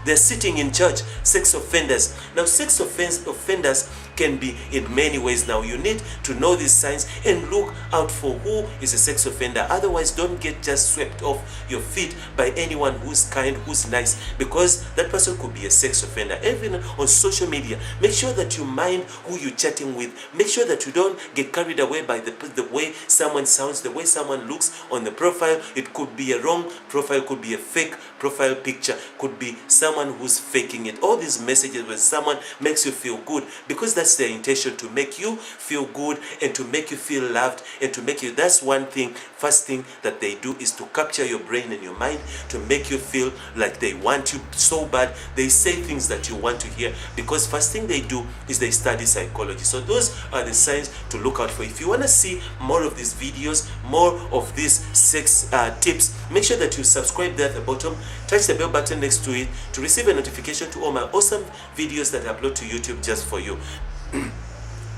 they're sitting in church. Sex offenders. Now sex offenders can be in many ways. Now you need to know these signs and look out for who is a sex offender. Otherwise, don't get just swept off your feet by anyone who's kind, who's nice, because that person could be a sex offender. Even on social media, make sure that you mind who you're chatting with. Make sure that you don't get carried away by the way someone sounds, the way someone looks on the profile. It could be a wrong profile, could be a fake profile picture, could be someone who's faking it. All these messages when someone makes you feel good, because that's their intention, to make you feel good and to make you feel loved and to make you, that's one thing, first thing that they do is to capture your brain and your mind, to make you feel like they want you so bad. They say things that you want to hear, because first thing they do is they study psychology. So those are the signs to look out for. If you want to see more of these videos, more of these sex tips, make sure that you subscribe there at the bottom, touch the bell button next to it to receive a notification to all my awesome videos that I upload to YouTube just for you.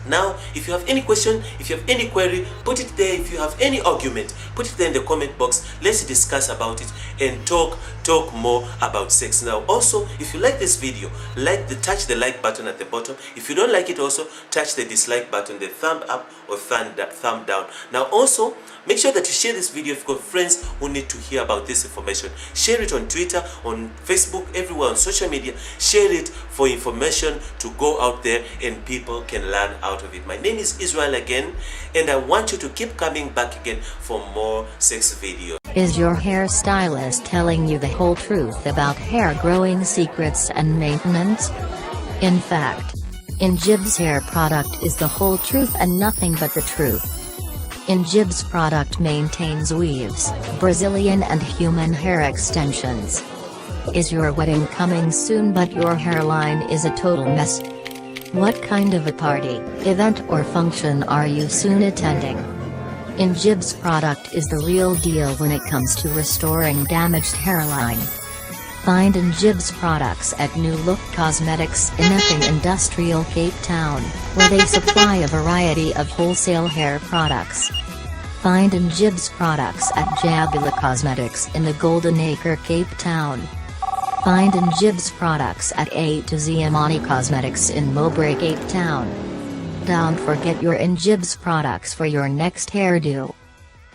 Now, if you have any question, if you have any query, put it there. If you have any argument, put it there in the comment box. Let's discuss about it and talk more about sex. Now, also, if you like this video, touch the like button at the bottom. If you don't like it, also touch the dislike button, the thumb up or thumb down. Now, also, make sure that you share this video if you've got friends who need to hear about this information. Share it on Twitter, on Facebook, everywhere on social media. Share it for information to go out there and people can learn out of it. My name is Israel again, and I want you to keep coming back again for more sex videos. Is your hairstylist telling you the whole truth about hair growing secrets and maintenance? In fact, Injib's hair product is the whole truth and nothing but the truth. Injib's product maintains weaves, Brazilian and human hair extensions. Is your wedding coming soon but your hairline is a total mess? What kind of a party, event or function are you soon attending? Injib's product is the real deal when it comes to restoring damaged hairline. Find Injib's products at New Look Cosmetics in Epping Industrial, Cape Town, where they supply a variety of wholesale hair products. Find Injib's products at Jabula Cosmetics in the Golden Acre, Cape Town. Find Injib's products at A to Z Amani Cosmetics in Mowbray, Cape Town. Don't forget your Injib's products for your next hairdo.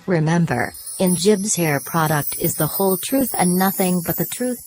Remember, in Jib's hair product is the whole truth and nothing but the truth.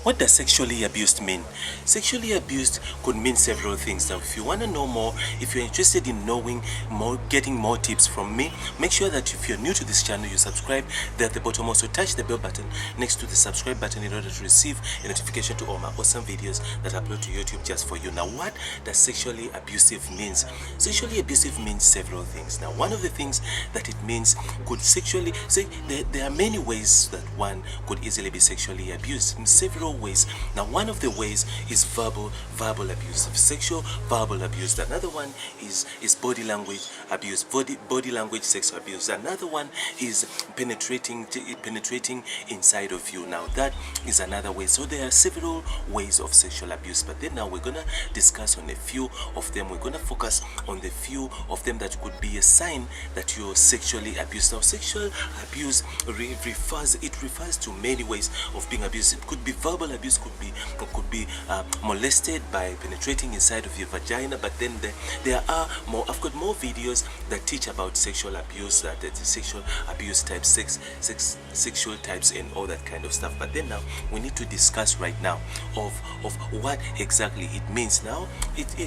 What does sexually abused mean? Sexually abused could mean several things. Now, if you want to know more, if you're interested in knowing more, getting more tips from me, make sure that if you're new to this channel, you subscribe there at the bottom. Also, touch the bell button next to the subscribe button in order to receive a notification to all my awesome videos that I upload to YouTube just for you. Now, what does sexually abusive means? Sexually abusive means several things. Now, one of the things that it means could sexually say there are many ways that one could easily be sexually abused in several ways. Now, one of the ways is verbal abuse, sexual verbal abuse. Another one is body language abuse, body language sexual abuse. Another one is penetrating inside of you. Now, that is another way. So there are several ways of sexual abuse, but then now we're gonna discuss on a few of them. We're gonna focus on the few of them that could be a sign that you're sexually abused. Now, sexual abuse refers to many ways of being abused. It could be verbal abuse, could be molested by penetrating inside of your vagina. But then there are more. I've got more videos that teach about sexual abuse, that the sexual abuse types, sexual types, and all that kind of stuff. But then now we need to discuss right now of what exactly it means. Now,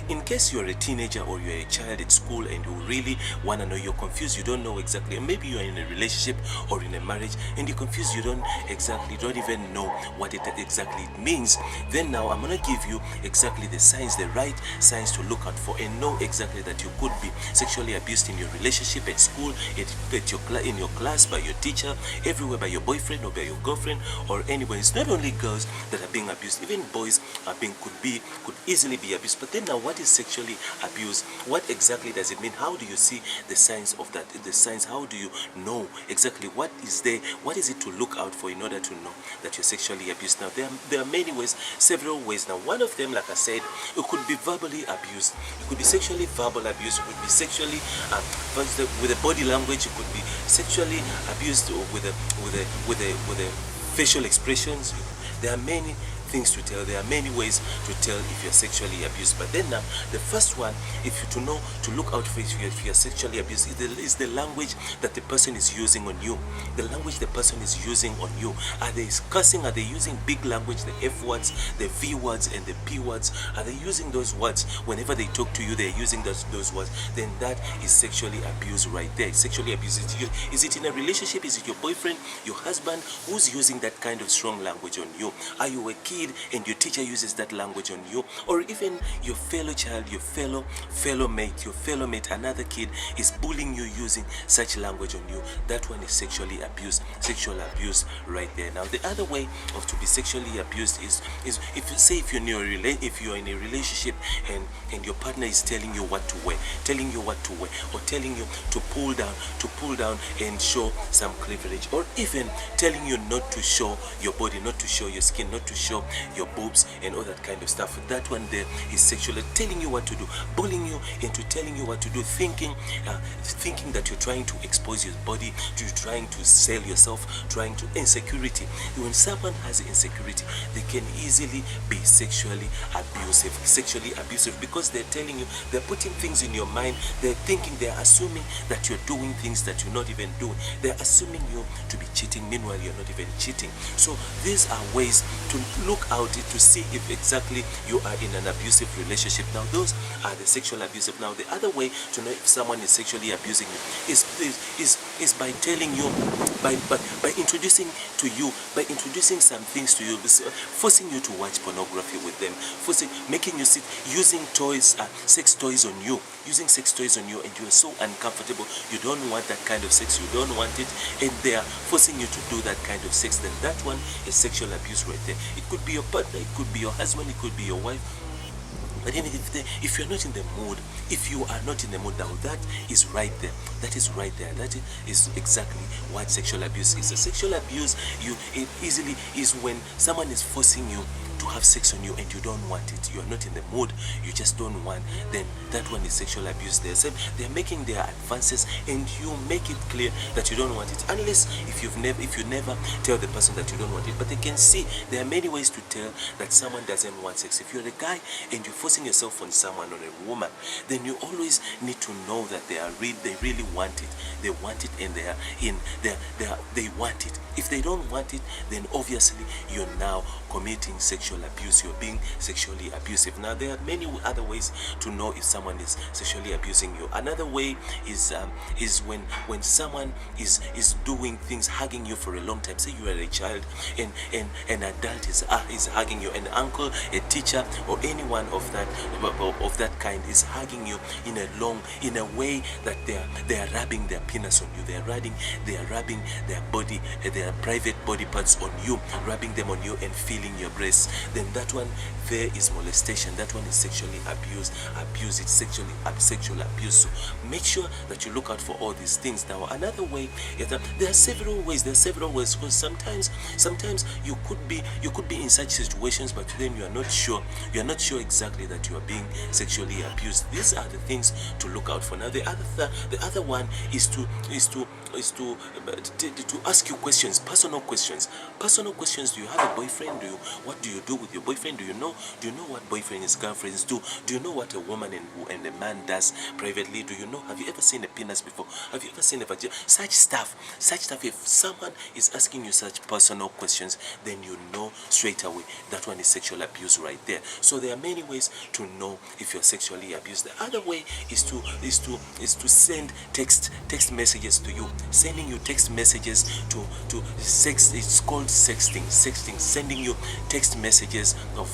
in case you're a teenager or you're a child at school and you really want to know, you're confused, you don't know exactly, maybe you're in a relationship or in a marriage and you're confused, you don't even know what it exactly means, then now I'm gonna give you exactly the signs, the right signs to look out for, and know exactly that you could be sexually abused in your relationship, at school, in your class, by your teacher, everywhere, by your boyfriend or by your girlfriend, or anywhere. It's not only girls that are being abused, even boys could easily be abused. But then now, what is sexually abuse? What exactly does it mean? How do you see the signs of that? The signs, how do you know exactly what is there? What is it to look out for in order to know that you're sexually abused? Now, there are many ways, several ways. Now, one of them, like I said, it could be verbally abused. It could be sexually verbal abuse. It could be sexually with a body language. It could be sexually abused with the facial expressions. There are many things to tell. There are many ways to tell if you're sexually abused. But then now, the first one, to look out for if you're sexually abused, is the language that the person is using on you. The language the person is using on you. Are they cursing? Are they using big language, the F words, the V words, and the P words? Are they using those words whenever they talk to you? They're using those words. Then that is sexually abuse right there. Sexually abuse. Is it in a relationship? Is it your boyfriend, your husband, who's using that kind of strong language on you? Are you a kid and your teacher uses that language on you? Or even your fellow child, your fellow mate, another kid is bullying you using such language on you? That one is sexually abused. Sexual abuse right there. Now, the other way of to be sexually abused is if you're in a relationship and your partner is telling you what to wear, or telling you to pull down and show some cleavage, or even telling you not to show your body, not to show your skin, not to show your boobs and all that kind of stuff. That one there is sexually telling you what to do, bullying you into telling you what to do, thinking that you're trying to expose your body, you're trying to sell yourself, trying to insecurity. When someone has insecurity, they can easily be sexually abusive because they're telling you, they're putting things in your mind, they're assuming that you're doing things that you're not even doing. They're assuming you to be cheating, meanwhile you're not even cheating. So these are ways to look out to see if exactly you are in an abusive relationship. Now, those are the sexual abusive. Now, the other way to know if someone is sexually abusing you is by telling you, by introducing some things to you, forcing you to watch pornography with them, making you sit, using sex toys on you, and you are so uncomfortable. You don't want that kind of sex. You don't want it, and they are forcing you to do that kind of sex. Then that one is sexual abuse right there. It could be your partner, it could be your husband, it could be your wife. But even if you're not in the mood, now that is right there. That is right there. That is exactly what sexual abuse is. A sexual abuse, it easily is when someone is forcing you to have sex on you and you don't want it. You are not in the mood. You just don't want. Then that one is sexual abuse. They're making their advances and you make it clear that you don't want it. Unless if you never tell the person that you don't want it. But they can see there are many ways to tell that someone doesn't want sex. If you're a guy and you're forcing forcing yourself on someone, on a woman, then you always need to know that they really want it. They want it, and they want it. If they don't want it, then obviously you're now committing sexual abuse. You're being sexually abusive. Now, there are many other ways to know if someone is sexually abusing you. Another way is when someone is doing things, hugging you for a long time. Say you are a child, and an adult is hugging you, an uncle, a teacher, or anyone of that kind is hugging you in a way that they are rubbing their penis on you. They are rubbing their body, their private body parts on you, rubbing them on you and feeling your breasts. Then that one there is molestation. That one is sexually abuse. It's sexual abuse. So make sure that you look out for all these things. Now, another way is that there are several ways. Because sometimes you could be in such situations, but then you are not sure exactly that you are being sexually abused. These are the things to look out for. Now, the other one is to ask you questions, personal questions. Do you have a boyfriend? What do you do with your boyfriend? Do you know what boyfriends, girlfriends do? Do you know what a woman and a man does privately? Do you know? Have you ever seen a penis before? Have you ever seen a vagina? Such stuff. If someone is asking you such personal questions, then you know straight away that one is sexual abuse right there. So there are many ways to know if you're sexually abused. The other way is to send text messages to you. Sending you text messages to sex. It's called sexting. Sending you text messages of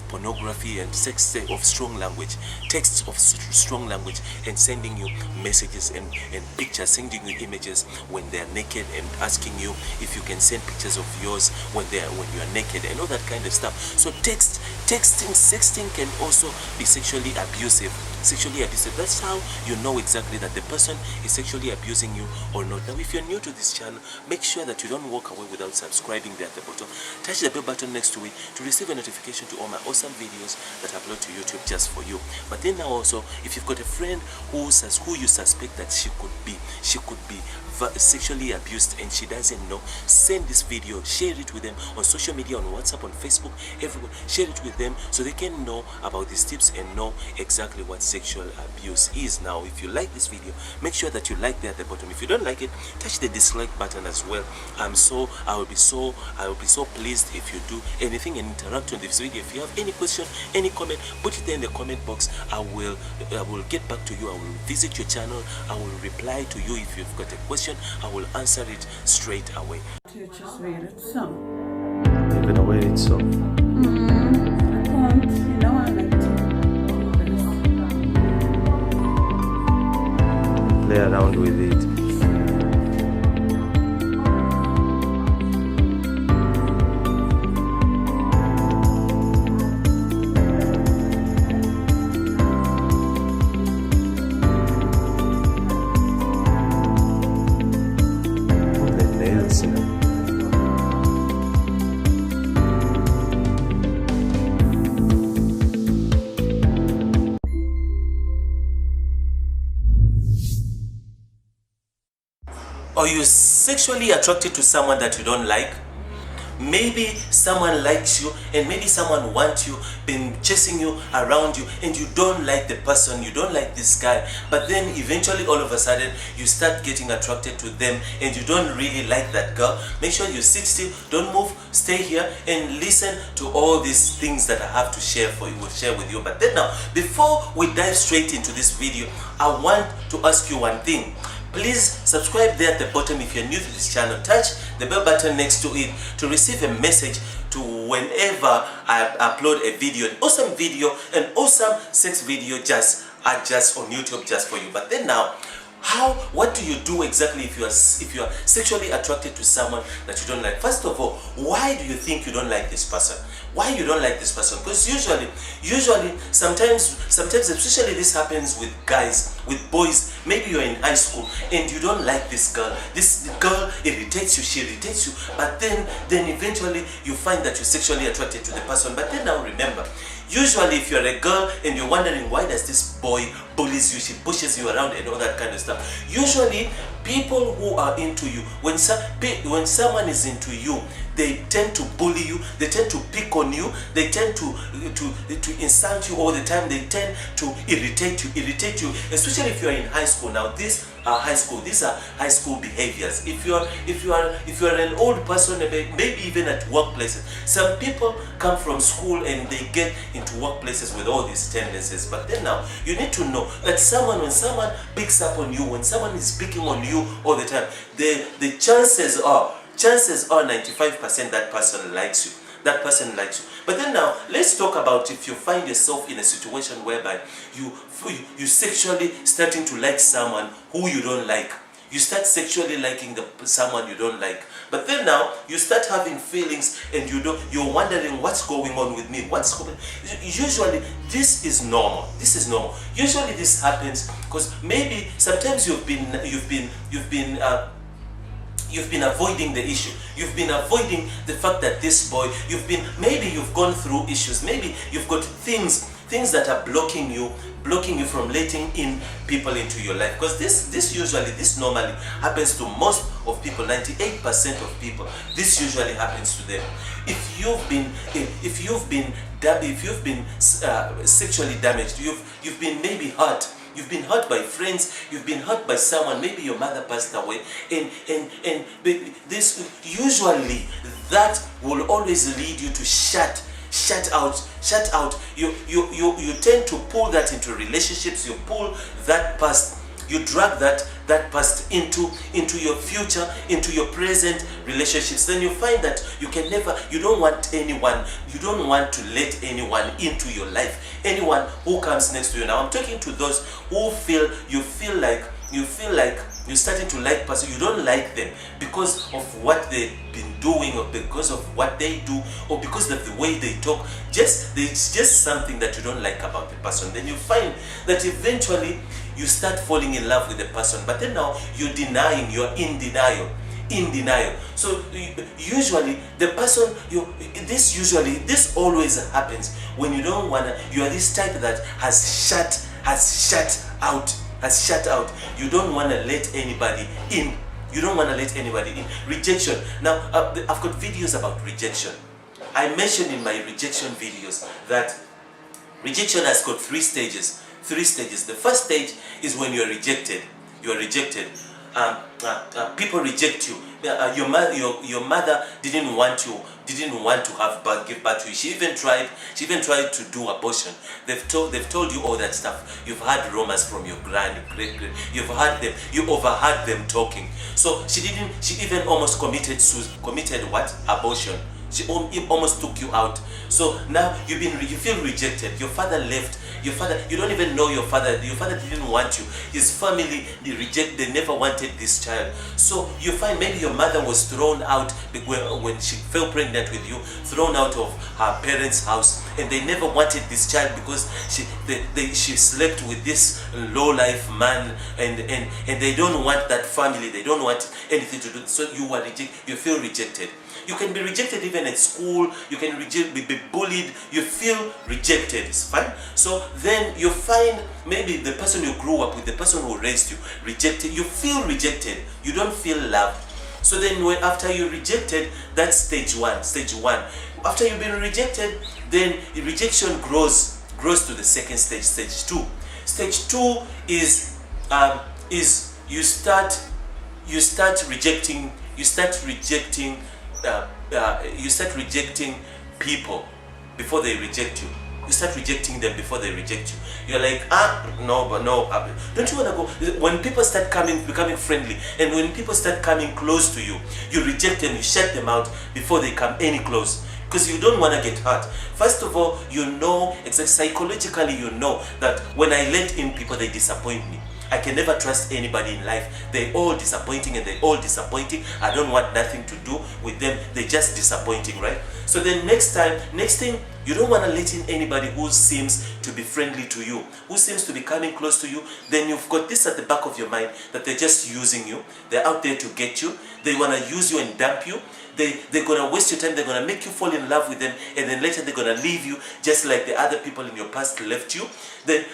pornography and sex, of strong language, texts of strong language, and sending you messages and pictures, sending you images when they are naked, and asking you if you can send pictures of yours when you are naked, and all that kind of stuff. So sexting can also be sexually abusive. That's how you know exactly that the person is sexually abusing you or not. Now, if you're new to this channel, make sure that you don't walk away without subscribing there at the bottom. Touch the bell button next to it to receive a notification to all my awesome videos that I upload to YouTube just for you. But then now also, if you've got a friend who you suspect that she could be sexually abused and she doesn't know, send this video, share it with them on social media, on WhatsApp, on Facebook, everywhere. Share it with them so they can know about these tips and know exactly what sexual abuse is. Now, if you like this video, make sure that you like there at the bottom. If you don't like it, touch the dislike button as well. I will be so pleased if you do anything and interact on this video. If you have any question, any comment, put it there in the comment box. I will get back to you. I will visit your channel. I will reply to you if you've got a question. I will answer it straight away. Just read it some. You're gonna wear it so. I can't, I like to Play around with it. Or you're sexually attracted to someone that you don't like. Maybe someone likes you, and maybe someone wants you, been chasing you around you, and you don't like the person, you don't like this guy, but then eventually all of a sudden you start getting attracted to them and you don't really like that girl. Make sure you sit still, don't move, stay here and listen to all these things that I have to share with you. But then now, before we dive straight into this video, I want to ask you one thing. Please subscribe there at the bottom if you're new to this channel. Touch the bell button next to it to receive a message to whenever I upload a video, an awesome video, an awesome sex video just on YouTube just for you. But then now, what do you do exactly if you are sexually attracted to someone that you don't like? First of all, why do you think you don't like this person? Why you don't like this person? Because usually sometimes especially this happens with guys, with boys. Maybe you're in high school and you don't like this girl. This girl irritates you, she irritates you, but then eventually you find that you're sexually attracted to the person. But then now remember, usually if you're a girl and you're wondering why does this boy bullies you, she pushes you around and all that kind of stuff, usually people who are into you, when someone is into you, they tend to bully you, they tend to pick on you, they tend to insult you all the time, they tend to irritate you, especially if you are in high school. Now these are high school behaviors. If you are an old person, maybe even at workplaces, some people come from school and they get into workplaces with all these tendencies. But then now you need to know that when someone picks up on you, when someone is picking on you all the time, the chances are 95% that person likes you. That person likes you. But then now, let's talk about if you find yourself in a situation whereby you sexually starting to like someone who you don't like. You start sexually liking someone you don't like. But then now, you start having feelings and you're wondering what's going on with me. Usually, this is normal. Usually this happens because maybe sometimes you've been avoiding the issue. You've been avoiding the fact that this boy, maybe you've gone through issues. Maybe you've got things that are blocking you from letting in people into your life. Because this normally happens to most of people, 98% of people. This usually happens to them. If you've been sexually damaged, you've been maybe hurt. You've been hurt by friends, you've been hurt by someone, maybe your mother passed away, and this usually that will always lead you to shut out. You tend to pull that into relationships, you pull that past, you drag that past into your future, into your present relationships. Then you find that you don't want to let anyone into your life, anyone who comes next to you. Now I'm talking to those who you feel like you're starting to like person, you don't like them because of what they've been doing, or because of what they do, or because of the way they talk. It's just something that you don't like about the person. Then you find that eventually you start falling in love with the person, but then now you're in denial. So usually the person, this always happens when you don't wanna, you are this type that has shut out. You don't want to let anybody in. Rejection. Now, I've got videos about rejection. I mentioned in my rejection videos that rejection has got three stages. The first stage is when you are rejected. People reject you. Your mother didn't want to give birth to you. She even tried to do abortion. They've told you all that stuff. You've heard rumors from your great. You overheard them talking. So she even almost committed what? Abortion. She almost took you out. So now you feel rejected. Your father left. You don't even know your father. Your father didn't want you. His family, they never wanted this child. So you find maybe your mother was thrown out when she fell pregnant with you, thrown out of her parents' house, and they never wanted this child because she slept with this low-life man, and they don't want that family. They don't want anything to do. So you feel rejected. You can be rejected even at school. You can be bullied. You feel rejected. It's fine. So then you find maybe the person you grew up with, the person who raised you, rejected. You feel rejected. You don't feel loved. So then after you're rejected, that's stage one. After you've been rejected, then the rejection grows to the second stage, stage two. Stage two is you start rejecting people before they reject you. You start rejecting them before they reject you. You're like, no. Don't you want to go? When people start becoming friendly, and when people start coming close to you, you reject them, you shut them out before they come any close. Because you don't want to get hurt. First of all, psychologically you know that when I let in people, they disappoint me. I can never trust anybody in life. They're all disappointing. I don't want nothing to do with them. They're just disappointing, right? So then next thing, you don't want to let in anybody who seems to be friendly to you, who seems to be coming close to you. Then you've got this at the back of your mind that they're just using you. They're out there to get you. They want to use you and dump you. they're gonna waste your time, they're gonna make you fall in love with them, and then later they're gonna leave you just like the other people in your past left you. Then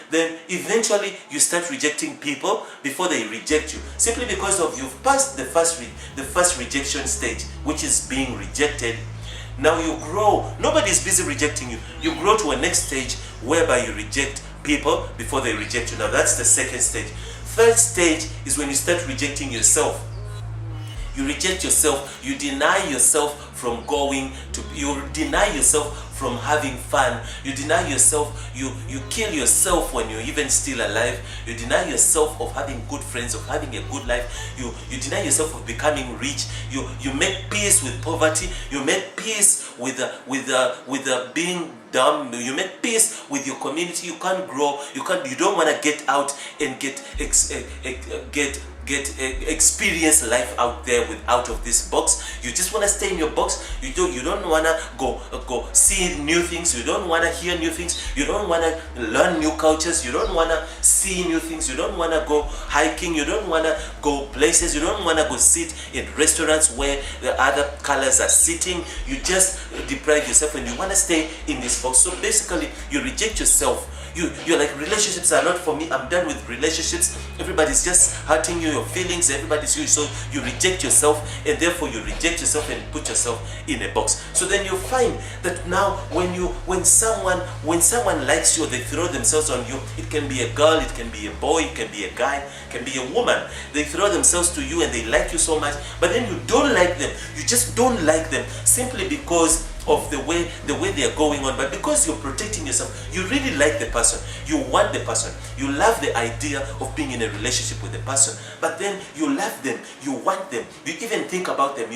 eventually you start rejecting people before they reject you, simply because of you've passed the first rejection stage, which is being rejected. Now you grow. Nobody's busy rejecting you. You grow to a next stage whereby you reject people before they reject you. Now that's the second stage. Third stage is when you start rejecting yourself. You reject yourself. You deny yourself from going to. You deny yourself from having fun. You deny yourself. You kill yourself when you're even still alive. You deny yourself of having good friends, of having a good life. You deny yourself of becoming rich. You make peace with poverty. You make peace with being dumb. You make peace with your community. You can't grow. You don't want to get out and experience life out there out of this box. You just want to stay in your box. You don't want to go see new things. You don't want to hear new things. You don't want to learn new cultures. You don't want to see new things. You don't want to go hiking. You don't want to go places. You don't want to go sit in restaurants where the other colors are sitting. You just deprive yourself and you want to stay in this box. So basically you reject yourself. You're like, relationships are not for me. I'm done with relationships. Everybody's just hurting you, your feelings. Everybody's you. So you reject yourself, and therefore you reject yourself and put yourself in a box. So then you find that now when someone likes you, or they throw themselves on you. It can be a girl, it can be a boy, it can be a guy, it can be a woman. They throw themselves to you and they like you so much, but then you don't like them. You just don't like them simply because of the way they are going on. But because you're protecting yourself, you really like the person, you want the person, you love the idea of being in a relationship with the person, but then you love them, you want them, you even think about them,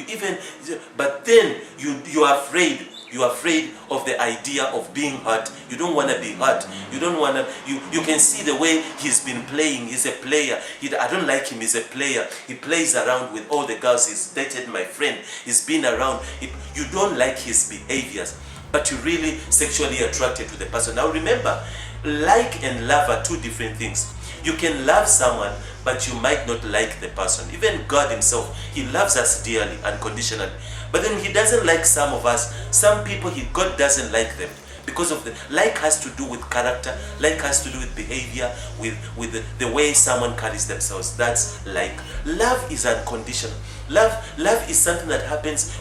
but then you're afraid. You're afraid of the idea of being hurt. You don't want to be hurt. You don't want to. You can see the way he's been playing. He's a player. I don't like him. He's a player. He plays around with all the girls. He's dated my friend. He's been around. You don't like his behaviors, but you're really sexually attracted to the person. Now remember, like and love are two different things. You can love someone, but you might not like the person. Even God himself, he loves us dearly, unconditionally. But then he doesn't like some of us. Some people, God doesn't like them. Because of like has to do with character, like has to do with behavior, with the way someone carries themselves. That's like. Love is unconditional. Love is something that happens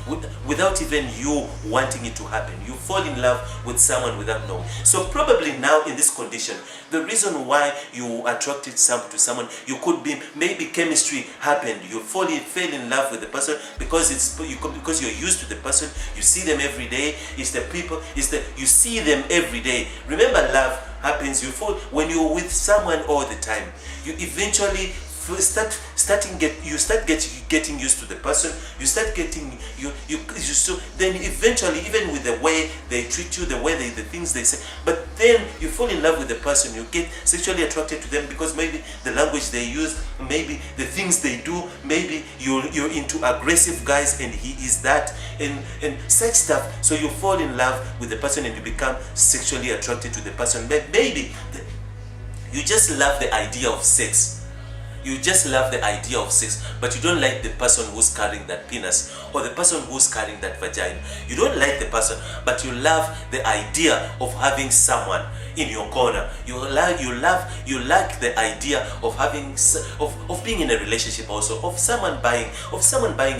without even you wanting it to happen. You fall in love with someone without knowing. So probably now in this condition, the reason why you attracted to someone, you could be, maybe chemistry happened. You fell in love with the person because because you're used to the person. You see them every day. You see them every day. Remember, love happens. You fall when you're with someone all the time. You eventually start getting used to the person. You start getting then eventually, even with the way they treat you, the way the things they say, but then you fall in love with the person. You get sexually attracted to them because maybe the language they use, maybe the things they do, maybe you're into aggressive guys and he is that, and sex stuff. So you fall in love with the person and you become sexually attracted to the person. Maybe you just love the idea of sex. You just love the idea of sex, but you don't like the person who's carrying that penis or the person who's carrying that vagina. You don't like the person, but you love the idea of having someone in your corner. You like the idea of having of being in a relationship, also of someone buying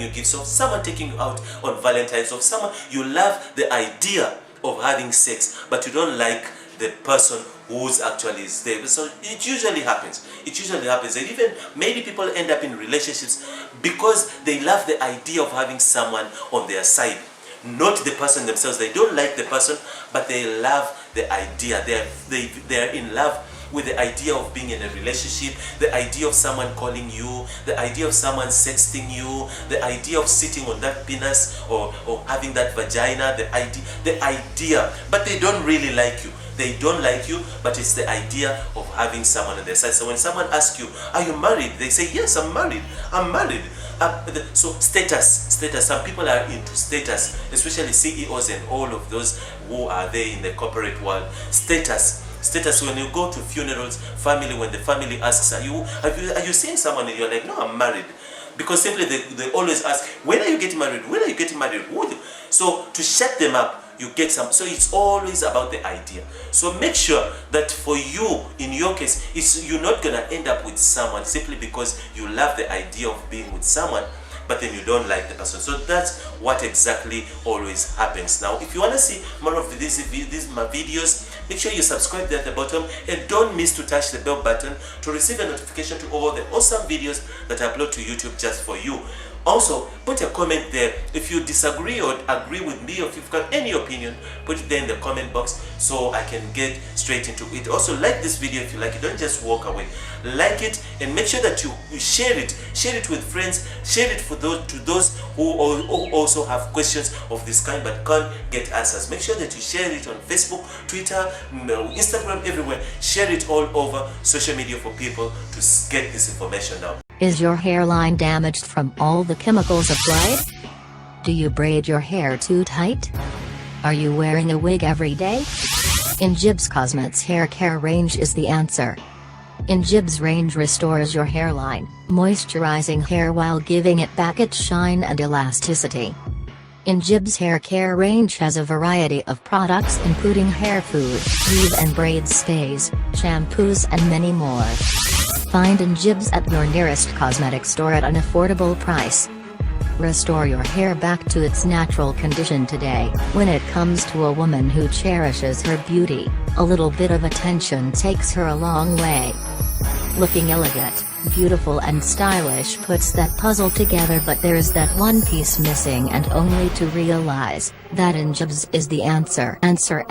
you gifts, of someone taking you out on Valentine's, of someone. You love the idea of having sex, but you don't like the person who's actually is there. So it usually happens. And even many people end up in relationships because they love the idea of having someone on their side, not the person themselves. They don't like the person, but they love the idea. They're in love with the idea of being in a relationship, the idea of someone calling you, the idea of someone sexting you, the idea of sitting on that penis or having that vagina, the idea, but they don't really like you. They don't like you, but it's the idea of having someone on their side. So when someone asks you, are you married? They say, yes, I'm married. So status. Some people are into status, especially CEOs and all of those who are there in the corporate world. Status. When you go to funerals, when the family asks, are you seeing someone? And you're like, no, I'm married. because simply they always ask, when are you getting married? When are you getting married? So to shut them up, you get some. So it's always about the idea. So make sure that for you, in your case, you're not gonna end up with someone simply because you love the idea of being with someone, but then you don't like the person. So that's what exactly always happens. Now, if you want to see more of these my videos, make sure you subscribe there at the bottom, and don't miss to touch the bell button to receive a notification to all the awesome videos that I upload to YouTube just for you. Also, put a comment there if you disagree or agree with me, or if you've got any opinion, put it there in the comment box so I can get straight into it. Also, like this video if you like it. Don't just walk away. Like it, and make sure that you share it. Share it with friends. Share it for those who also have questions of this kind but can't get answers. Make sure that you share it on Facebook, Twitter, Instagram, everywhere. Share it all over social media for people to get this information out. Is your hairline damaged from all the chemicals applied? Do you braid your hair too tight? Are you wearing a wig every day? Injib's Cosmetics Hair Care Range is the answer. Injib's range restores your hairline, moisturizing hair while giving it back its shine and elasticity. Injib's Hair Care Range has a variety of products including hair food, weave and braid stays, shampoos and many more. Find Injib's at your nearest cosmetics store at an affordable price. Restore your hair back to its natural condition today. When it comes to a woman who cherishes her beauty, a little bit of attention takes her a long way. Looking elegant, beautiful and stylish puts that puzzle together, but there's that one piece missing, and only to realize that Injib's is the answer. Answer.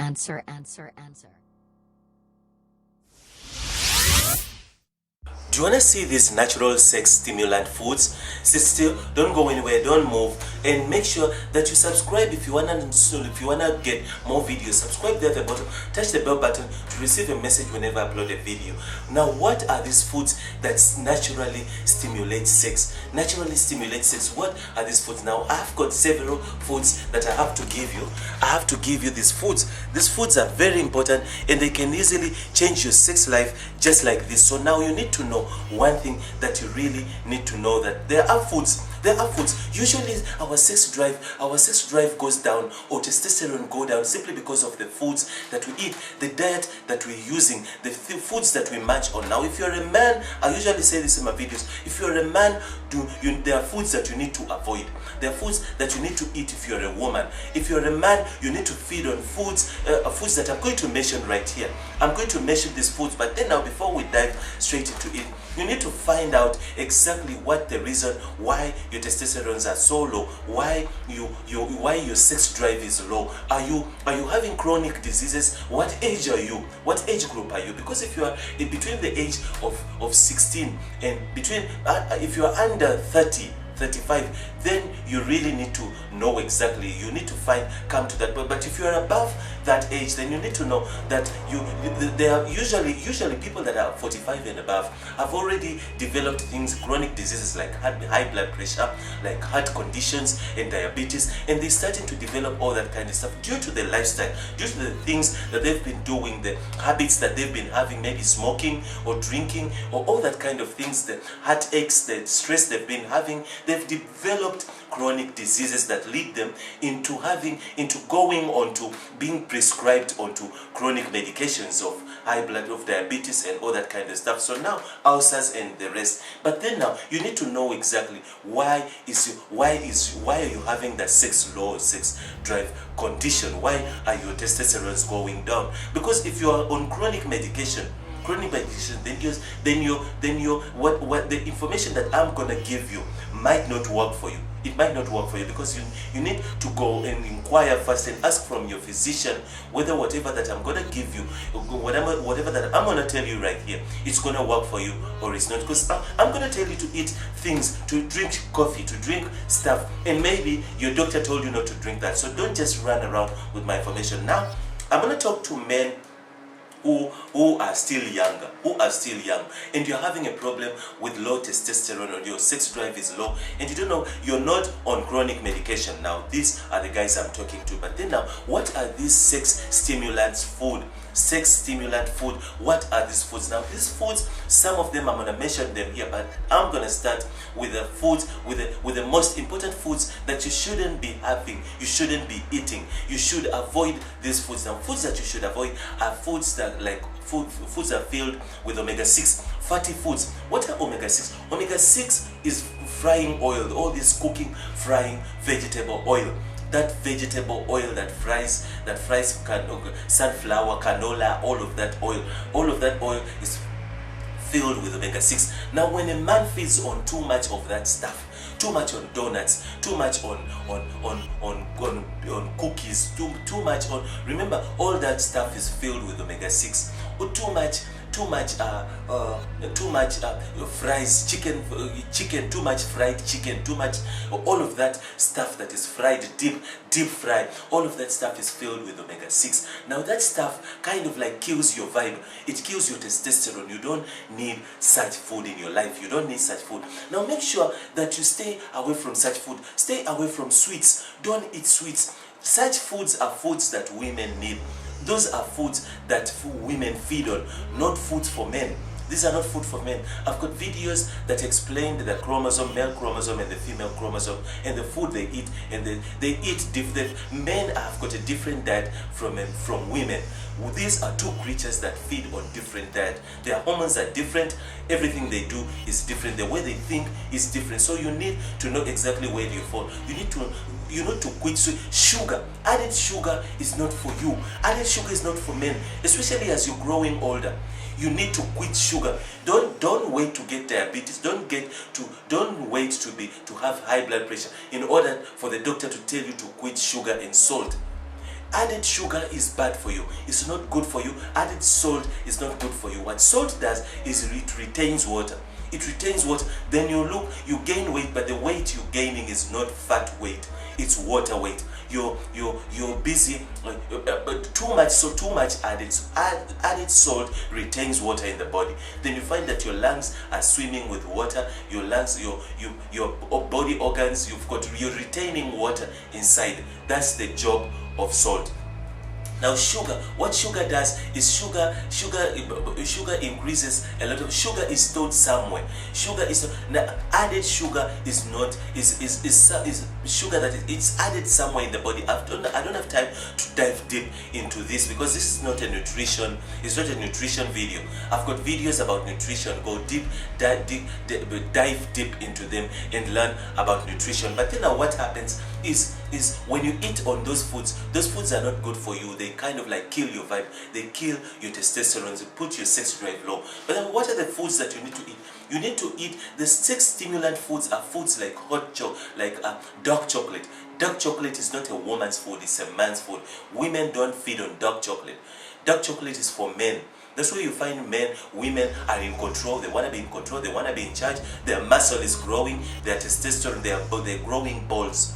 Do you want to see these natural sex stimulant foods? Sit still, don't go anywhere, don't move, and make sure that you subscribe if you wanna get more videos. Subscribe there at the bottom, touch the bell button to receive a message whenever I upload a video. Now, what are these foods that naturally stimulate sex? Naturally stimulate sex. What are these foods? Now, I've got several foods that I have to give you. I have to give you these foods. These foods are very important, and they can easily change your sex life just like this. So now you need to know one thing that you really need to know, that there are foods. Usually our sex drive goes down, or testosterone go down, simply because of the foods that we eat, the diet that we're using, the foods that we munch on. Now, if you're a man, I usually say this in my videos, if you're a man, there are foods that you need to avoid. There are foods that you need to eat if you're a woman. If you're a man, you need to feed on foods that I'm going to mention right here. I'm going to mention these foods, but then now, before we dive straight into it, you need to find out exactly what the reason why your testosterone are so low, why your sex drive is low. Are you having chronic diseases? What age are you? What age group are you? Because if you are between the age of 16 and if you are under 30, 35, then you really need to know exactly. You need to come to that point. But if you are above that age, then you need to know that there are usually people that are 45 and above have already developed chronic diseases like high blood pressure, like heart conditions and diabetes, and they're starting to develop all that kind of stuff due to the lifestyle, due to the things that they've been doing, the habits that they've been having, maybe smoking or drinking or all that kind of things, the heartaches, the stress they've been having. They've developed chronic diseases that lead them into going on to being prescribed onto chronic medications of high blood, of diabetes and all that kind of stuff. So now ulcers and the rest. But then now you need to know exactly why are you having that low sex drive condition? Why are your testosterone going down? Because if you are on chronic medication, then what the information that I'm gonna give you might not work for you. It might not work for you, because you need to go and inquire first and ask from your physician whether whatever that I'm gonna give you, whatever that I'm gonna tell you right here, it's gonna work for you or it's not. Because I'm gonna tell you to eat things, to drink coffee, to drink stuff, and maybe your doctor told you not to drink that. So don't just run around with my information. Now I'm gonna talk to men who are still younger, and you're having a problem with low testosterone, or your sex drive is low, and you don't know, you're not on chronic medication. Now these are the guys I'm talking to. But then now, what are these sex stimulant food? What are these foods? Now these foods, some of them I'm going to mention them here, but I'm going to start with the foods, with the most important foods that you shouldn't be having, you shouldn't be eating, you should avoid these foods. Now foods that you should avoid are foods that foods are filled with omega-6 fatty foods. What are omega-6? Omega-6 is frying oil, all this cooking, frying vegetable oil. That vegetable oil that fries sunflower, canola, all of that oil is filled with omega-6. Now when a man feeds on too much of that stuff, too much on donuts, too much on cookies, too much on, remember, all that stuff is filled with omega-6. Or too much fries, chicken, too much fried chicken, too much, all of that stuff that is fried, deep fried, all of that stuff is filled with omega-6. Now that stuff kind of like kills your vibe, it kills your testosterone. You don't need such food in your life. You don't need such food. Now make sure that you stay away from such food. Stay away from sweets. Don't eat sweets. Such foods are foods that women need. Those are foods that women feed on, not foods for men. These are not food for men. I've got videos that explain the chromosome, male chromosome and the female chromosome, and the food they eat, and they eat different. Men have got a different diet from women. These are two creatures that feed on different diet. Their hormones are different. Everything they do is different. The way they think is different. So you need to know exactly where you fall. You need to quit sugar. Added sugar is not for you. Added sugar is not for men, especially as you're growing older. You need to quit sugar. Don't wait to get diabetes. Don't wait to have high blood pressure in order for the doctor to tell you to quit sugar and salt. Added sugar is bad for you. It's not good for you. Added salt is not good for you. What salt does is it retains water. It retains water. Then you gain weight, but the weight you're gaining is not fat weight. It's water weight. You're busy. Too much added salt retains water in the body. Then you find that your lungs are swimming with water. Your lungs, your body organs, you're retaining water inside. That's the job of salt. Now sugar, what sugar does is sugar increases a lot of, sugar is stored somewhere. Added sugar is sugar that it's added somewhere in the body. I don't have time to dive deep into this because this is not a nutrition, it's not a nutrition video. I've got videos about nutrition. Go dive deep into them and learn about nutrition. But then now what happens is when you eat on those foods are not good for you. They kind of like kill your vibe. They kill your testosterone. They put your sex drive low. But then what are the foods that you need to eat? You need to eat the sex stimulant foods. Are foods like dark chocolate. Dark chocolate is not a woman's food, it's a man's food. Women don't feed on dark chocolate. Dark chocolate is for men. That's why you find women are in control. They want to be in control. They want to be in charge. Their muscle is growing. Their testosterone, they're growing balls,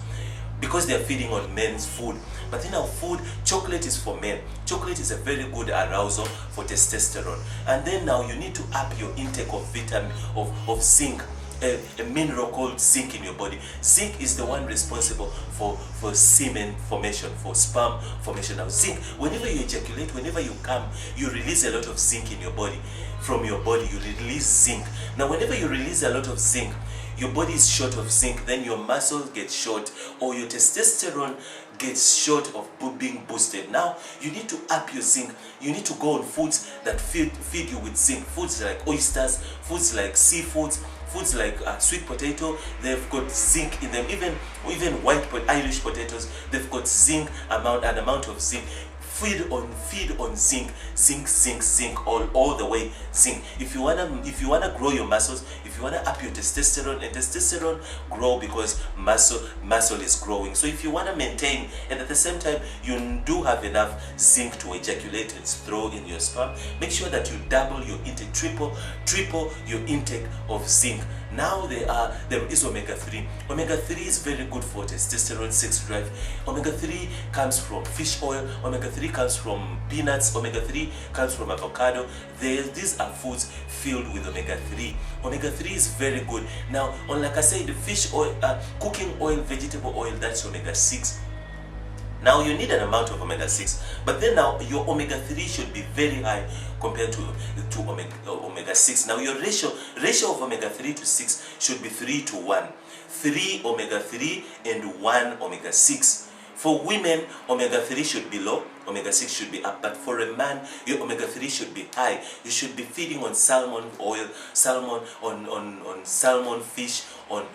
because they are feeding on men's food. But in our food, chocolate is for men. Chocolate is a very good arousal for testosterone. And then now you need to up your intake of vitamin, of zinc, a mineral called zinc in your body. Zinc is the one responsible for semen formation, for sperm formation. Now zinc, whenever you ejaculate, whenever you come, you release a lot of zinc in your body. From your body, you release zinc. Now whenever you release a lot of zinc, your body is short of zinc, then your muscles get short, or your testosterone gets short of being boosted. Now you need to up your zinc. You need to go on foods that feed you with zinc. Foods like oysters, foods like seafoods, foods like sweet potato. They've got zinc in them. Even white Irish potatoes, they've got an amount of zinc. Feed on zinc, all the way zinc. If you wanna grow your muscles, if you wanna up your testosterone, and testosterone grow because muscle is growing. So if you wanna maintain, and at the same time you do have enough zinc to ejaculate and throw in your sperm, make sure that you double your intake, triple your intake of zinc. Now there is omega-3. Omega-3 is very good for testosterone, sex drive. Omega-3 comes from fish oil. Omega-3 comes from peanuts. Omega-3 comes from avocado. These are foods filled with omega-3. Omega-3 is very good. Now, like I said, the fish oil, cooking oil, vegetable oil, that's omega-6. Now you need an amount of omega-6, but then now your omega-3 should be very high compared to omega-6. Now your ratio of omega-3 to 6 should be 3 to 1. 3 omega-3 and 1 omega-6. For women, omega-3 should be low, omega-6 should be up, but for a man, your omega-3 should be high. You should be feeding on salmon oil, salmon on salmon fish, on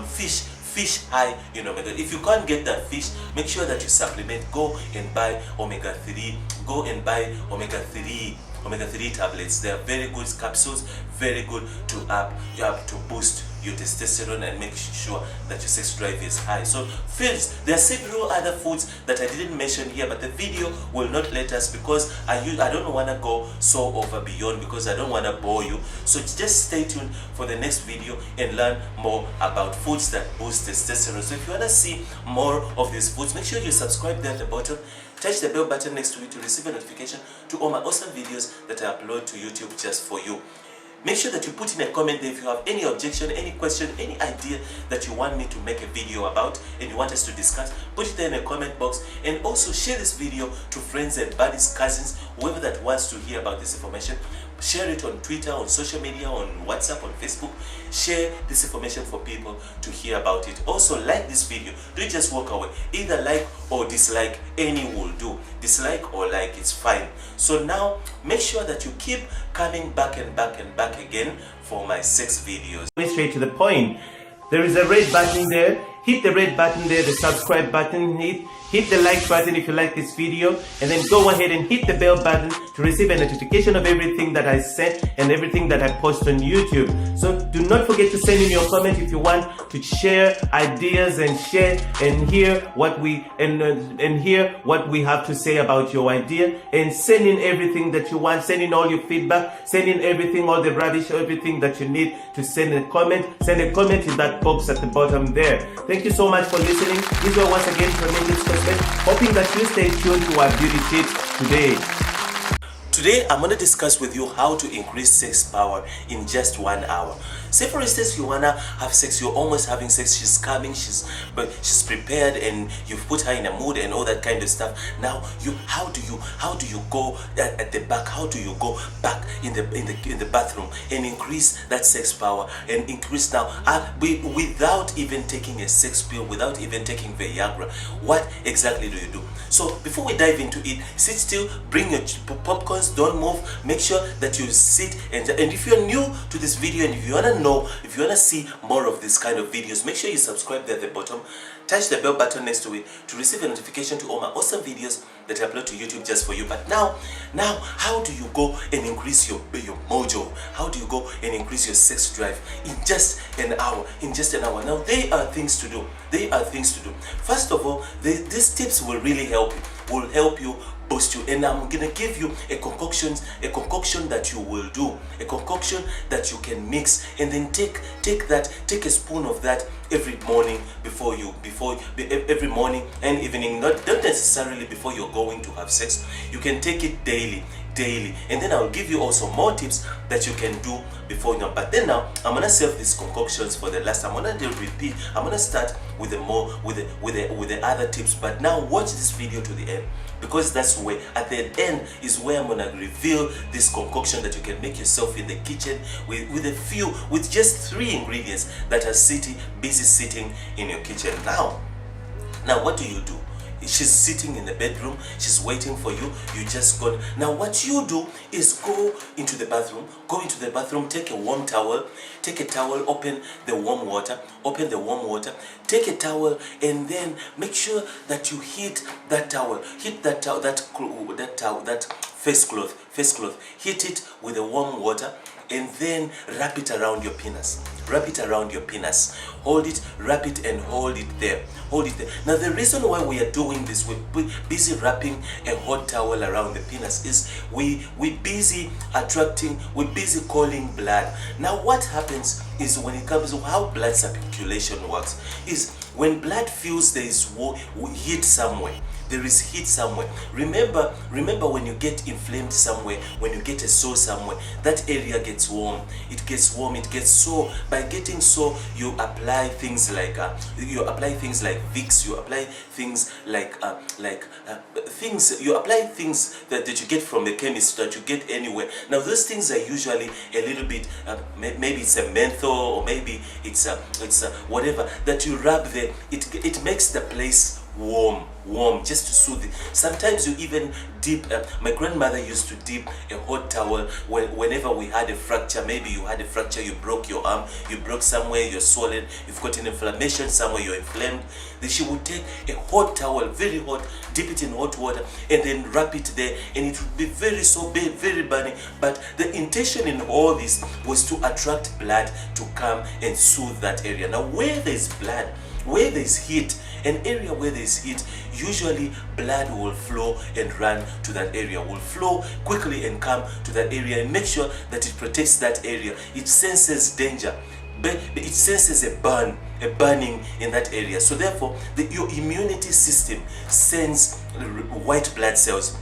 fish high in omega. If you can't get that fish, make sure that you supplement. Go and buy omega-3. Go and buy omega-3 tablets. They are very good capsules, very good to boost your testosterone and make sure that your sex drive is high. So friends, there are several other foods that I didn't mention here, but the video will not let us, because I don't want to go so over beyond, because I don't want to bore you. So just stay tuned for the next video and learn more about foods that boost testosterone. So if you want to see more of these foods, make sure you subscribe there at the bottom. Touch the bell button next to it to receive a notification to all my awesome videos that I upload to YouTube just for you. Make sure that you put in a comment there if you have any objection, any question, any idea that you want me to make a video about and you want us to discuss. Put it there in the comment box, and also share this video to friends and buddies, cousins, whoever that wants to hear about this information. Share it on Twitter, on social media, on WhatsApp, on Facebook. Share this information for people to hear about it. Also, like this video. Don't just walk away. Either like or dislike, any will do. Dislike or like, it's fine. So now, make sure that you keep coming back and back and back again for my sex videos. Straight to the point. There is a red button there. Hit the red button there, the subscribe button. Hit the like button if you like this video, and then go ahead and hit the bell button to receive a notification of everything that I send and everything that I post on YouTube. So do not forget to send in your comment if you want to share ideas and share and hear what we hear what we have to say about your idea, and send in everything that you want. Send in all your feedback. Send in everything, all the rubbish, everything that you need to send a comment. Send a comment in that box at the bottom there. Thank you so much for listening. Israel once again from English Cosmet, hoping that you stay tuned to our beauty tips today. Today, I'm going to discuss with you how to increase sex power in just 1 hour. Say for instance, you want to have sex, you're almost having sex, she's coming, she's prepared, and you've put her in a mood and all that kind of stuff. Now, how do you go at the back? How do you go back in the bathroom and increase that sex power and increase now without even taking a sex pill, without even taking Viagra? What exactly do you do? So before we dive into it, sit still, bring your popcorns, don't move. Make sure that you sit, and if you're new to this video and if you want to see more of this kind of videos, make sure you subscribe there at the bottom. Touch the bell button next to it to receive a notification to all my awesome videos that I upload to YouTube just for you. But now, how do you go and increase your mojo? How do you go and increase your sex drive in just an hour? Now, there are things to do. First of all, these tips will really help you. Boost you, and I'm gonna give you a concoction that you will do, a concoction that you can mix, and then take a spoon of that every morning every morning and evening, not necessarily before you're going to have sex. You can take it daily, and then I'll give you also more tips that you can do before now. But then now I'm gonna save these concoctions for the last. I'm gonna repeat. I'm gonna start with the other tips. But now watch this video to the end, because that's where at the end is where I'm gonna reveal this concoction that you can make yourself in the kitchen with just 3 ingredients that are busy sitting in your kitchen. Now what do you do? She's sitting in the bedroom, she's waiting for you. You just go. Now what you do is go into the bathroom, take a warm towel, open the warm water, take a towel, and then make sure that you heat that face cloth, heat it with the warm water, and then wrap it around your penis. wrap it around your penis. Hold it, wrap it, and hold it there. Hold it there. Now the reason why we are doing this, we're busy wrapping a hot towel around the penis, is we're busy attracting, we're busy calling blood. Now what happens is, when it comes to how blood circulation works, is when blood feels there is heat somewhere, there is heat somewhere. Remember when you get inflamed somewhere, when you get a sore somewhere, that area gets warm. It gets warm, it gets sore. By getting sore, you apply things like Vicks, you apply things you apply things that you get from the chemist, that you get anywhere. Now those things are usually a little bit maybe it's a menthol, or maybe it's whatever that you rub there. It makes the place warm, just to soothe it. Sometimes you even dip, my grandmother used to dip a hot towel whenever we had a fracture. Maybe you had a fracture, you broke your arm, you broke somewhere, you're swollen, you've got an inflammation somewhere, you're inflamed. Then she would take a hot towel, very hot, dip it in hot water, and then wrap it there, and it would be very very burning. But the intention in all this was to attract blood to come and soothe that area. Now where there's blood, where there's heat, an area where there's heat, usually blood will flow and run to that area, will flow quickly and come to that area, and make sure that it protects that area. It senses danger, but it senses a burning in that area. So therefore, your immunity system sends white blood cells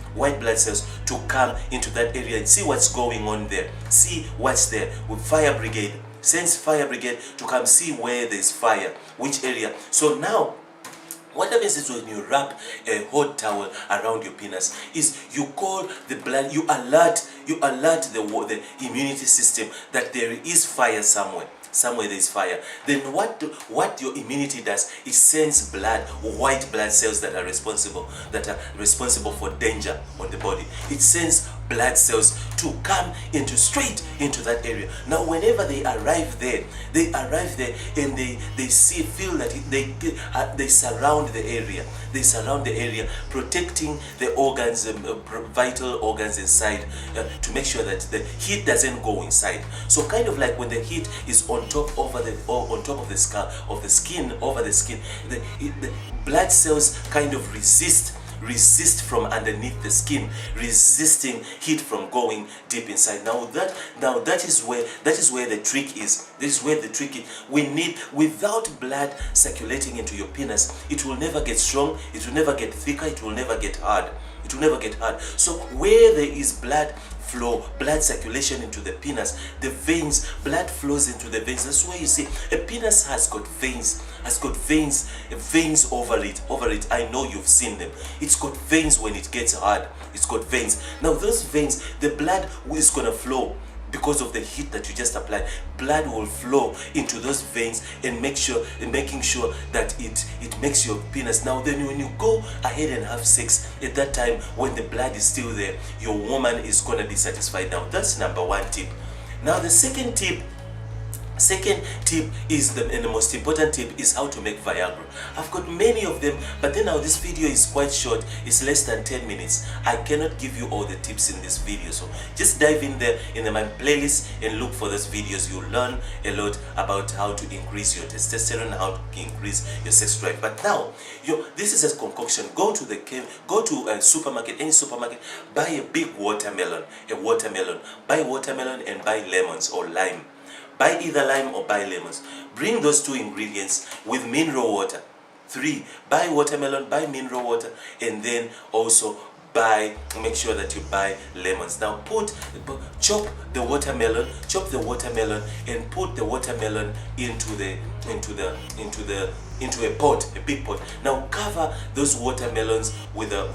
to come into that area and see what's going on there, see what's there. With fire brigade, sends fire brigade to come see where there's fire, which area. So now what happens is, when you wrap a hot towel around your penis, is you call the blood, you alert the immunity system that there is fire somewhere there is fire. Then what your immunity does, it sends blood, white blood cells that are responsible for danger on the body. It sends blood cells to come straight into that area. Now whenever they arrive there and they feel that they surround the area, protecting the organs, vital organs inside, to make sure that the heat doesn't go inside. So kind of like when the heat is on top of the skin, the blood cells kind of resist from underneath the skin, resisting heat from going deep inside. Now that is where the trick is. This is where the trick is. Without blood circulating into your penis, it will never get strong, it will never get thicker, it will never get hard. So where there is blood flow, blood circulation into the penis, the veins, blood flows into the veins. That's why you see a penis has got veins over it. I know you've seen them. It's got veins. When it gets hard, it's got veins. Now those veins, the blood is gonna flow. Because of the heat that you just applied, blood will flow into those veins and making sure that it makes your penis. Now then, when you go ahead and have sex, at that time when the blood is still there, your woman is gonna be satisfied. Now that's number one tip. Now the second tip is and the most important tip is how to make Viagra. I've got many of them, but then now this video is quite short. It's less than 10 minutes. I cannot give you all the tips in this video, so just dive in there in my playlist and look for those videos. You'll learn a lot about how to increase your testosterone, how to increase your sex drive. But now, this is a concoction. Go to a supermarket, any supermarket, buy a big watermelon, buy watermelon and buy lemons or lime. Buy either lime or buy lemons. Bring those two ingredients with mineral water. 3, buy watermelon, buy mineral water, and then also make sure that you buy lemons. Now chop the watermelon, and put the watermelon into a pot, a big pot. Now cover those watermelons with a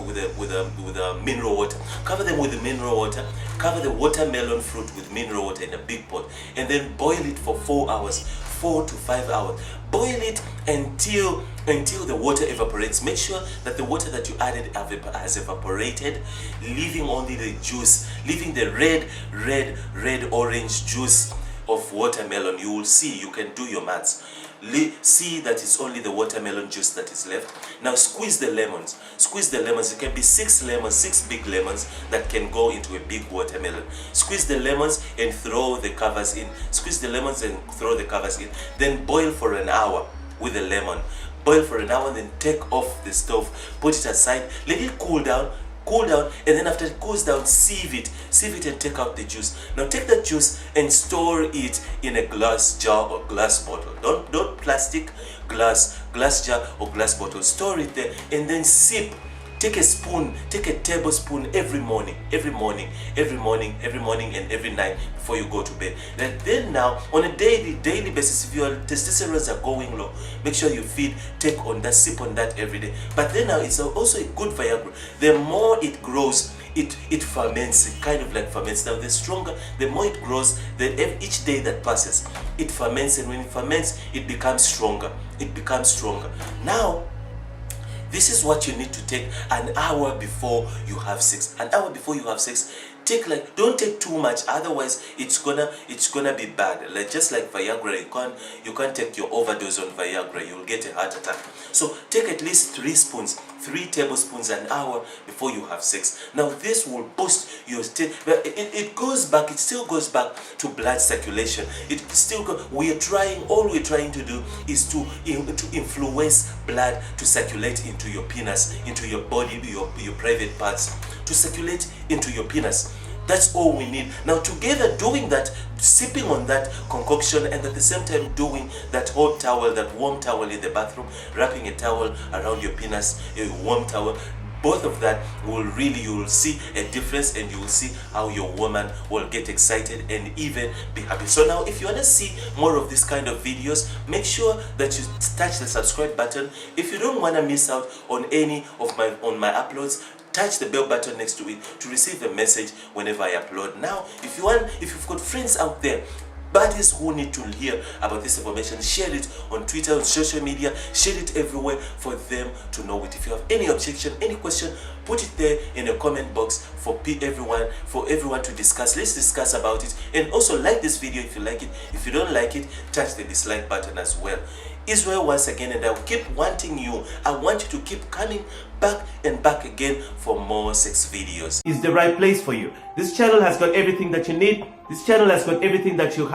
mineral water. Cover them with the mineral water. Cover the watermelon fruit with mineral water in a big pot, and then boil it for 4 hours, 4 to 5 hours. Boil it until the water evaporates. Make sure that the water that you added has evaporated, leaving only the juice, leaving the red orange juice of watermelon. You will see, you can do your maths. See that it's only the watermelon juice that is left. Now squeeze the lemons. Squeeze the lemons. It can be 6 lemons, 6 big lemons that can go into a big watermelon. Squeeze the lemons and throw the covers in. Squeeze the lemons and throw the covers in. Then boil for an hour with the lemon. Boil for an hour, then take off the stove. Put it aside. Let it cool down. Cool down, and then after it cools down, sieve it and take out the juice. Now take that juice and store it in a glass jar or glass bottle. Don't plastic, glass jar or glass bottle. Store it there and then sip. Take a spoon, take a tablespoon every morning, and every night before you go to bed. And then now, on a daily basis, if your testosterone are going low, make sure you take on that, sip on that every day. But then now, it's also a good Viagra. The more it grows, it ferments, it kind of like ferments. Now the stronger, the more it grows, each day that passes, it ferments, and when it ferments, it becomes stronger. Now, this is what you need to take an hour before you have sex. An hour before you have sex, don't take too much, otherwise it's gonna be bad. Like just like Viagra, you can't take your overdose on Viagra, you'll get a heart attack. So take at least 3 tablespoons an hour before you have sex. Now this will boost your it still goes back to blood circulation. All we're trying to do is to influence blood to circulate into your penis, into your body, your private parts, to circulate into your penis. That's all we need. Now together doing that, sipping on that concoction, and at the same time doing that hot towel, that warm towel in the bathroom, wrapping a towel around your penis, a warm towel, both of that you will see a difference, and you will see how your woman will get excited and even be happy. So now if you want to see more of this kind of videos, make sure that you touch the subscribe button. If you don't want to miss out on any of my uploads, touch the bell button next to it to receive a message whenever I upload. Now, if you've got friends out there, buddies who need to hear about this information, share it on Twitter, on social media, share it everywhere for them to know it. If you have any objection, any question, put it there in the comment box for everyone to discuss. Let's discuss about it. And also like this video if you like it. If you don't like it, touch the dislike button as well. Israel once again, and I'll keep wanting you. I want you to keep coming back and back again for more sex videos. Is the right place for you. This channel has got everything that you need. This channel has got everything that you've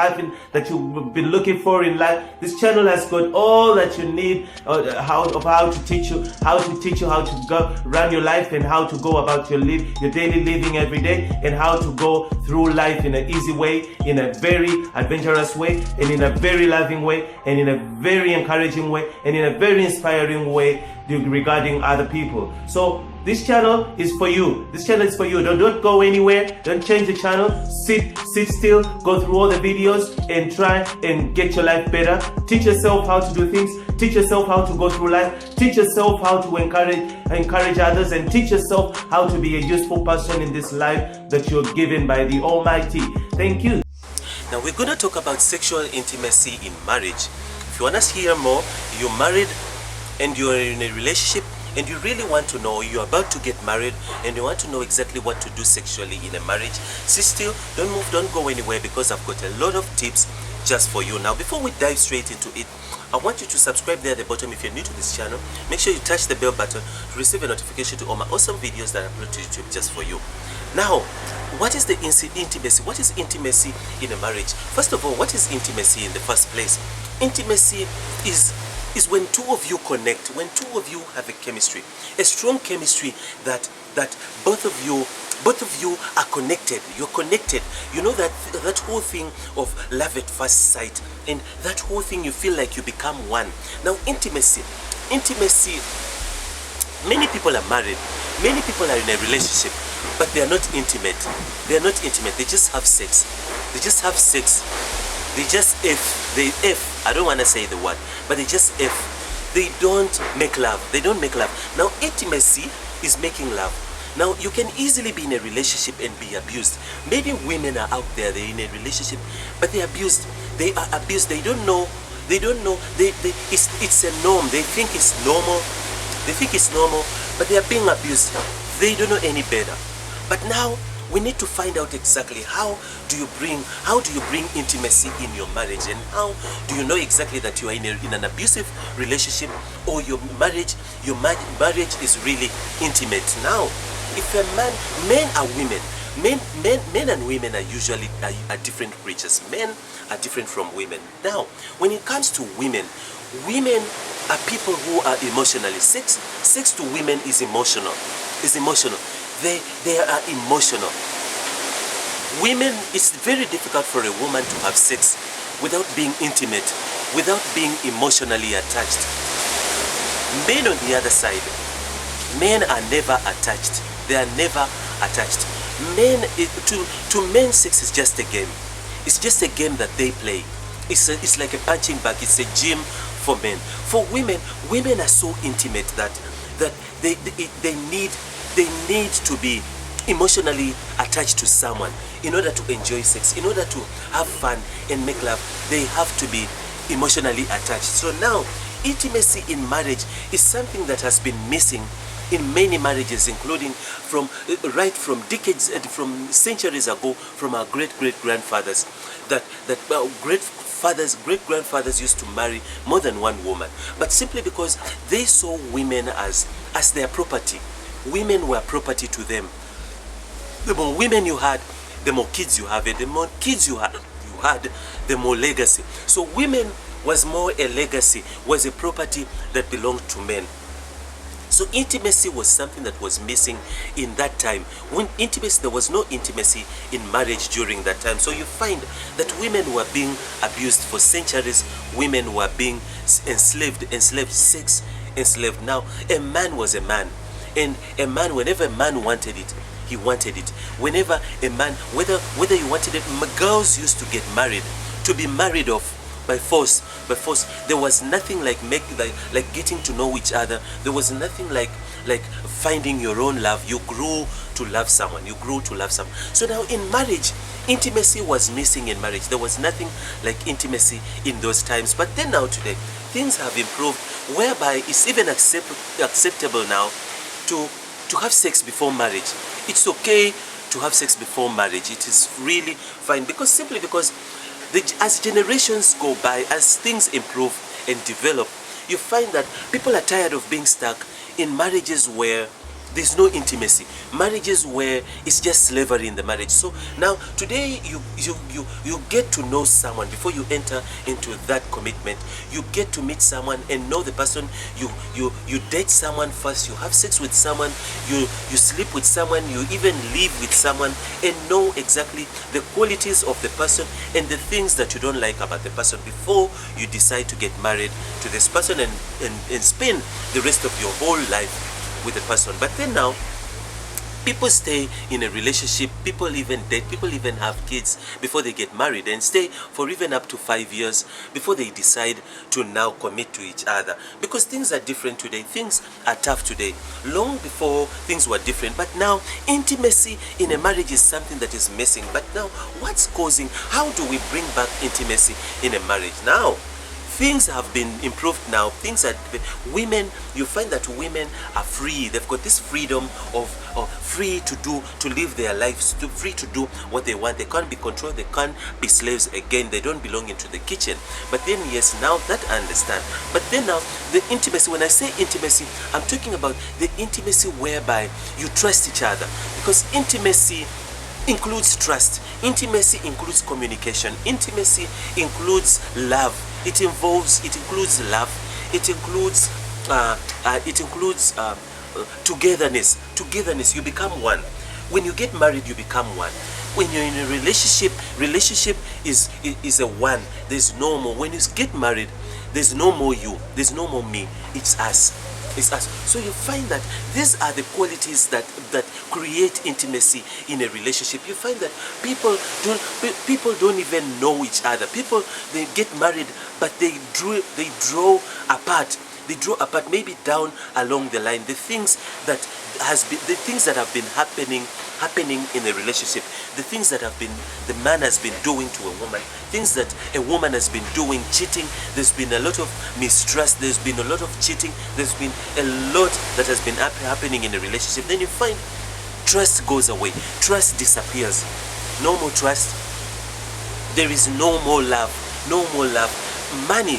been looking for in life. This channel has got all that you need how to teach you how to go run your life, and how to go about your daily living every day, and how to go through life in an easy way, in a very adventurous way, and in a very loving way, and in a very encouraging way, and in a very inspiring way regarding other people. So this channel is for you. This channel is for you. Don't go anywhere. Don't change the channel. Sit still. Go through all the videos and try and get your life better. Teach yourself how to do things. Teach yourself how to go through life. Teach yourself how to encourage others, and teach yourself how to be a useful person in this life that you're given by the Almighty. Thank you. Now we're going to talk about sexual intimacy in marriage. If you want to hear more, you're married and you're in a relationship, and you really want to know, you're about to get married and you want to know exactly what to do sexually in a marriage, sit still, don't move, don't go anywhere, because I've got a lot of tips just for you. Now before we dive straight into it, I want you to subscribe there at the bottom if you're new to this channel. Make sure you touch the bell button to receive a notification to all my awesome videos that I upload to YouTube just for you. Now, what is the intimacy? What is intimacy in a marriage? First of all, what is intimacy in the first place? Intimacy is when two of you connect, when two of you have a chemistry, a strong chemistry that both of you are connected. You're connected. You know that whole thing of love at first sight, and that whole thing, you feel like you become one. Now intimacy, many people are married, many people are in a relationship, but they are not intimate. They are not intimate. They just have sex. They just have sex. They just F. I don't want to say the word, but they just F. They don't make love. They don't make love. Now intimacy is making love. Now you can easily be in a relationship and be abused. Maybe women are out there, they're in a relationship, but they're abused. They are abused. They don't know. It's a norm. They think it's normal. They think it's normal, but they are being abused. They don't know any better. But now, we need to find out exactly how do you bring intimacy in your marriage, and how do you know exactly that you are in an abusive relationship, or your marriage is really intimate. Now, if a man, men are women. Men and women are usually are different creatures. Men are different from women. Now, when it comes to women are people who are emotionally. Sex to women is emotional. They are emotional. Women, it's very difficult for a woman to have sex without being intimate, without being emotionally attached. Men on the other side, men are never attached. They are never attached. Men, to men, sex is just a game. It's just a game that they play. It's like a punching bag. It's a gym for men. For women are so intimate that they need to be emotionally attached to someone in order to enjoy sex, in order to have fun and make love. They have to be emotionally attached. So now, intimacy in marriage is something that has been missing in many marriages, including from decades and from centuries ago, from our great grandfathers. Great grandfathers used to marry more than one woman, but simply because they saw women as their property. Women were property to them. The more women you had, the more kids you have. The more kids you had, the more legacy. So women was more a legacy, was a property that belonged to men. So intimacy was something that was missing in that time. There was no intimacy in marriage during that time. So you find that women were being abused for centuries. Women were being enslaved, sex enslaved. Now, a man was a man. And a man, whenever a man wanted it, he wanted it. Whenever a man, whether you wanted it, girls used to get married, to be married off by force. There was nothing like getting to know each other. There was nothing like finding your own love. You grew to love someone. So now in marriage, intimacy was missing in marriage. There was nothing like intimacy in those times. But then now today, things have improved, whereby it's even acceptable now to have sex before marriage. It's okay to have sex before marriage. It is really fine, simply because as generations go by, as things improve and develop, you find that people are tired of being stuck in marriages where there's no intimacy, marriages where it's just slavery in the marriage. So now today you get to know someone before you enter into that commitment. You get to meet someone and know the person. You date someone first, you have sex with someone, you sleep with someone, you even live with someone, and know exactly the qualities of the person and the things that you don't like about the person before you decide to get married to this person and spend the rest of your whole life with the person. But then now, people stay in a relationship, people even date, people even have kids before they get married, and stay for even up to 5 years before they decide to now commit to each other. Because things are different today, things are tough today. Long before, things were different, but now intimacy in a marriage is something that is missing. But now, how do we bring back intimacy in a marriage? Now, things have been improved now. Women, you find that women are free. They've got this freedom of free to live their lives, free to do what they want. They can't be controlled. They can't be slaves again. They don't belong into the kitchen. But then, yes, now that I understand. But then now, the intimacy, when I say intimacy, I'm talking about the intimacy whereby you trust each other. Because intimacy includes trust. Intimacy includes communication. Intimacy includes love. It includes love. It includes togetherness. You become one. When you get married, you become one. When you're in a relationship is a one. There's no more. When you get married, there's no more you. There's no more me. It's us. So you find that these are the qualities that create intimacy in a relationship. You find that people don't even know each other. People, they get married, but they draw apart. They draw apart, maybe down along the line. The things that have been happening in a relationship, the things that the man has been doing to a woman, things that a woman has been doing, cheating. There's been a lot of mistrust. There's been a lot of cheating. There's been a lot that has been happening in a relationship. Then you find Trust goes away. Trust disappears. No more trust. There is no more love. No more love. Money.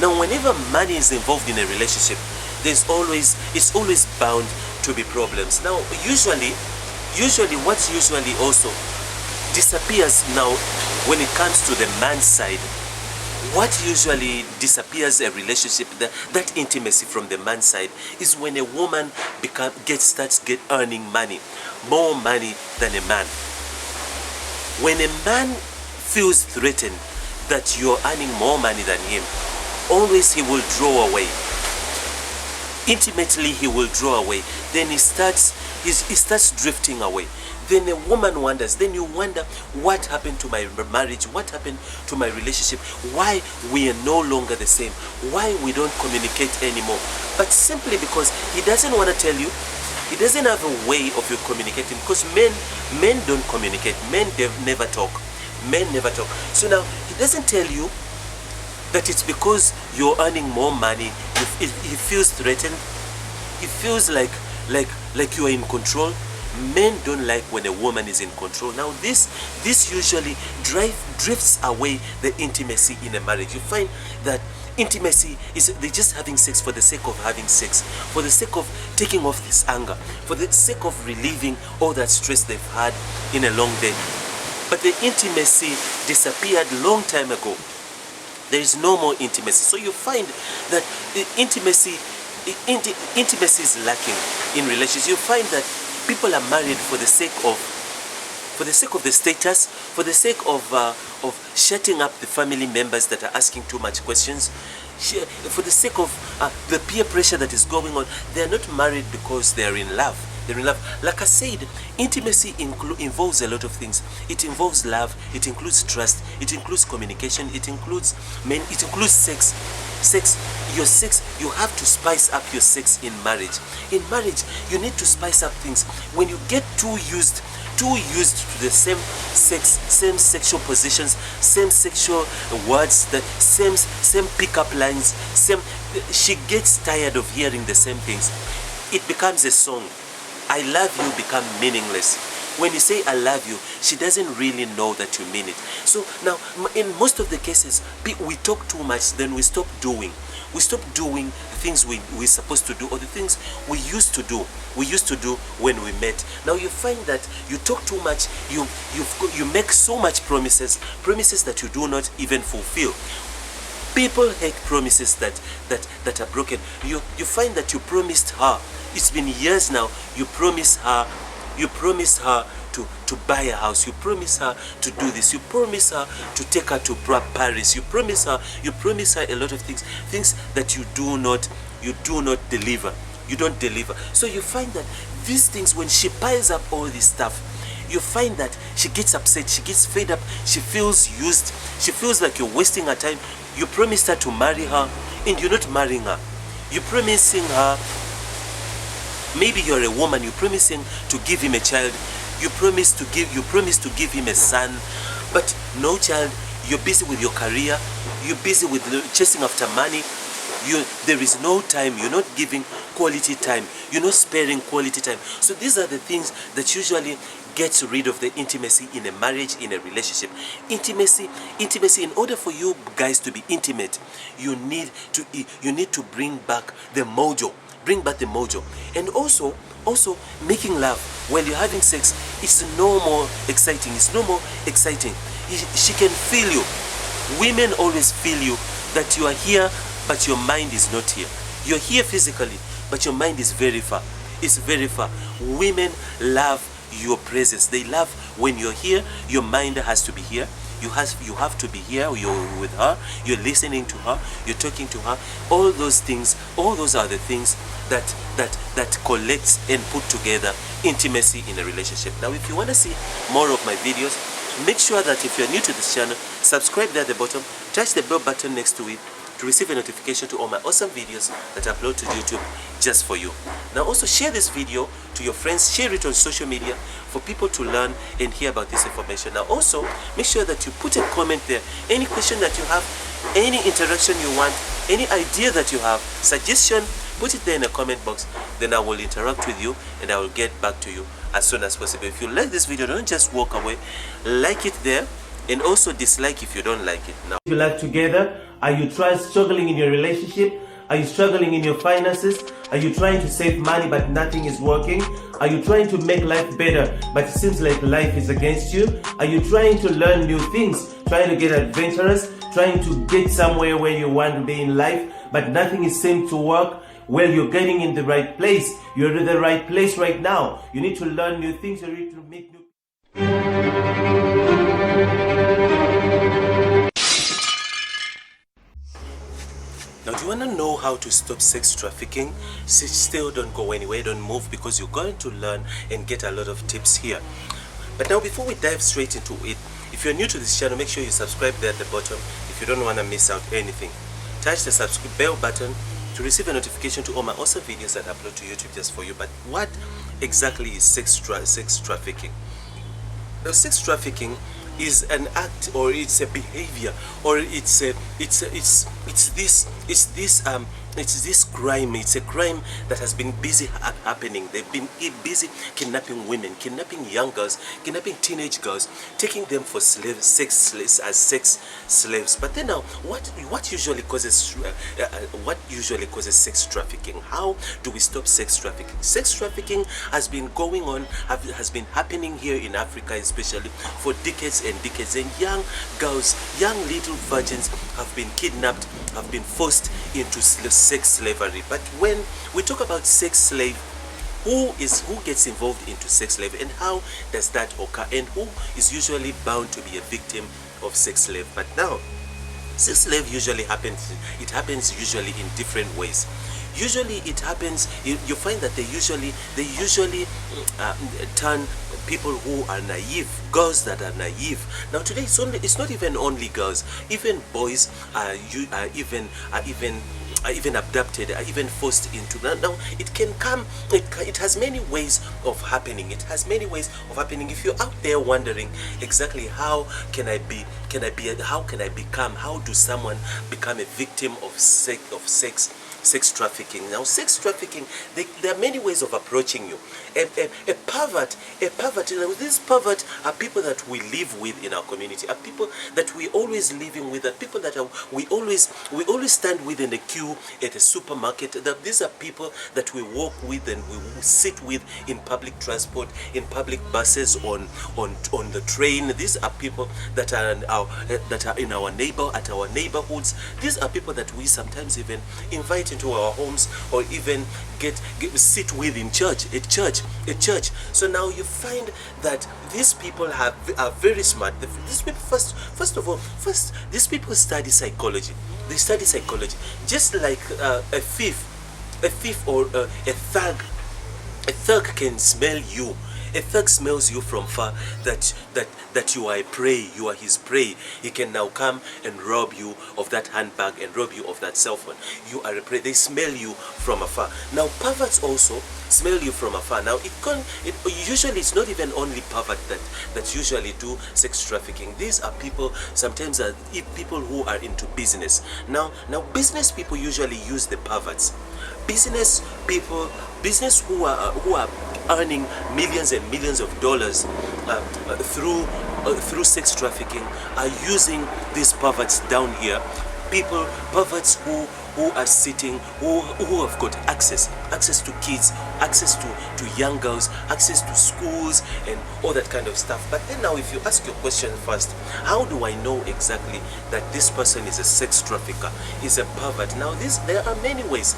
Now, whenever money is involved in a relationship, it's always bound to be problems. Now, usually what usually also disappears now when it comes to the man's side, what usually disappears a relationship, that intimacy from the man's side, is when a woman starts earning money, more money than a man. When a man feels threatened that you're earning more money than him, always he will draw away. Intimately he will draw away. Then he starts drifting away. Then a woman wonders, then you wonder, what happened to my marriage? What happened to my relationship? Why we are no longer the same? Why we don't communicate anymore? But simply because he doesn't want to tell you. He doesn't have a way of you communicating, because men don't communicate. Men never talk. Men never talk. So now he doesn't tell you that it's because you're earning more money. He feels threatened. He feels like you are in control. Men don't like when a woman is in control. Now this usually drifts away the intimacy in a marriage. You find that intimacy is they're just having sex for the sake of having sex, for the sake of taking off this anger, for the sake of relieving all that stress they've had in a long day. But the intimacy disappeared long time ago. There is no more intimacy. So you find that the intimacy is lacking in relationships. You find that people are married for the sake of the status, for the sake of shutting up the family members that are asking too much questions, for the sake of the peer pressure that is going on. They are not married because they are in love. They're in love. Like I said, intimacy involves a lot of things. It involves love. It includes trust. It includes communication. It includes sex. Your sex, you have to spice up your sex in marriage. In marriage, you need to spice up things. When you get too used to the same sex, same sexual positions, same sexual words, the same pickup lines, she gets tired of hearing the same things. It becomes a song. I love you become meaningless. When you say I love you, she doesn't really know that you mean it. So now, in most of the cases, we talk too much, then we stop doing. We stop doing the things we're supposed to do, or the things we used to do. We used to do when we met. Now you find that you talk too much, you make so much promises that you do not even fulfill. People hate promises that are broken. You find that you promised her. It's been years now. You promise her to buy a house. You promise her to do this. You promise her to take her to Paris. You promise her a lot of things that you do not deliver. You don't deliver. So you find that these things, when she piles up all this stuff, you find that she gets upset, she gets fed up, she feels used, she feels like you're wasting her time. You promised her to marry her, and you're not marrying her. You're promising her, maybe you're a woman, you're promising to give him a child, you promise to give him a son, but no child. You're busy with your career, you're busy with chasing after money. There is no time. You're not giving quality time. You're not sparing quality time. So these are the things that usually gets rid of the intimacy in a marriage, in a relationship. Intimacy. In order for you guys to be intimate, you need to bring back the mojo. Bring back the mojo. And also making love while you're having sex. It's no more exciting. She can feel you. Women always feel you, that you are here, but your mind is not here. You're here physically, but your mind is very far. It's very far. Women love your presence. They love when you're here. Your mind has to be here. You have to be here. You're with her. You're listening to her. You're talking to her. All those things. All those are the things that collects and put together intimacy in a relationship. Now, if you want to see more of my videos, make sure that if you're new to this channel, subscribe there at the bottom. Touch the bell button next to it to receive a notification to all my awesome videos that I upload to YouTube just for you. Now also share this video to your friends, share it on social media for people to learn and hear about this information. Now also make sure that you put a comment there. Any question that you have, any interaction you want, any idea that you have, suggestion, put it there in the comment box. Then I will interact with you and I will get back to you as soon as possible. If you like this video, don't just walk away. Like it there, and also dislike if you don't like it. Now, you live together? Are you struggling in your relationship? Are you struggling in your finances? Are you trying to save money but nothing is working? Are you trying to make life better but it seems like life is against you? Are you trying to learn new things, trying to get adventurous, trying to get somewhere where you want to be in life but nothing is seem to work? Well, you're getting in the right place. You're in the right place right now. You need to learn new things. You need to meet new. Now, do you want to know how to stop sex trafficking? Still don't go anywhere, don't move, because you're going to learn and get a lot of tips here. But now, before we dive straight into it, if you're new to this channel, make sure you subscribe there at the bottom if you don't want to miss out anything. Touch the subscribe bell button to receive a notification to all my awesome videos that I upload to YouTube just for you. But what exactly is sex trafficking? Now, sex trafficking is an act, or it's a behavior, or it's this crime. It's a crime that has been busy happening. They've been busy kidnapping women, kidnapping young girls, kidnapping teenage girls, taking them for sex slaves. But then now, what usually causes sex trafficking? How do we stop sex trafficking? Sex trafficking has been going on, has been happening here in Africa, especially for decades and decades. And young girls, young little virgins have been kidnapped, have been forced into sex slavery. But when we talk about sex slave, who gets involved into sex slave, and how does that occur, and who is usually bound to be a victim of sex slave? But now, sex slave usually happens usually in different ways. Usually it happens, you find that they usually turn people who are naive, girls that are naive. Now today it's not even only girls, even boys are even abducted, are even forced into. Now it can come, it has many ways of happening. It has many ways of happening. If you're out there wondering exactly how do someone become a victim of sex trafficking? Now, sex trafficking, there are many ways of approaching you. A pervert, these perverts are people that we live with in our community, are people that we always living with, are people that we always stand with in the queue at a supermarket. These are people that we walk with and we sit with in public transport, in public buses, on the train. These are people that are in our neighborhoods. These are people that we sometimes even invite into our homes, or even sit with in church. So now you find that these people are very smart. These people these people study psychology. They study psychology, just like a thief or a thug. A thug can smell you. A thug smells you from far, that you are a prey, you are his prey. He can now come and rob you of that handbag and rob you of that cell phone. You are a prey. They smell you from afar. Now perverts also smell you from afar. Now usually it's not even only perverts that usually do sex trafficking. These are people, sometimes people who are into business. Now business people usually use the perverts. Business people, who are earning millions and millions of dollars through sex trafficking, are using these perverts down here. Perverts who are sitting, who have got access to kids, access to young girls, access to schools and all that kind of stuff. But then now, if you ask your question first, how do I know exactly that this person is a sex trafficker, is a pervert? Now there are many ways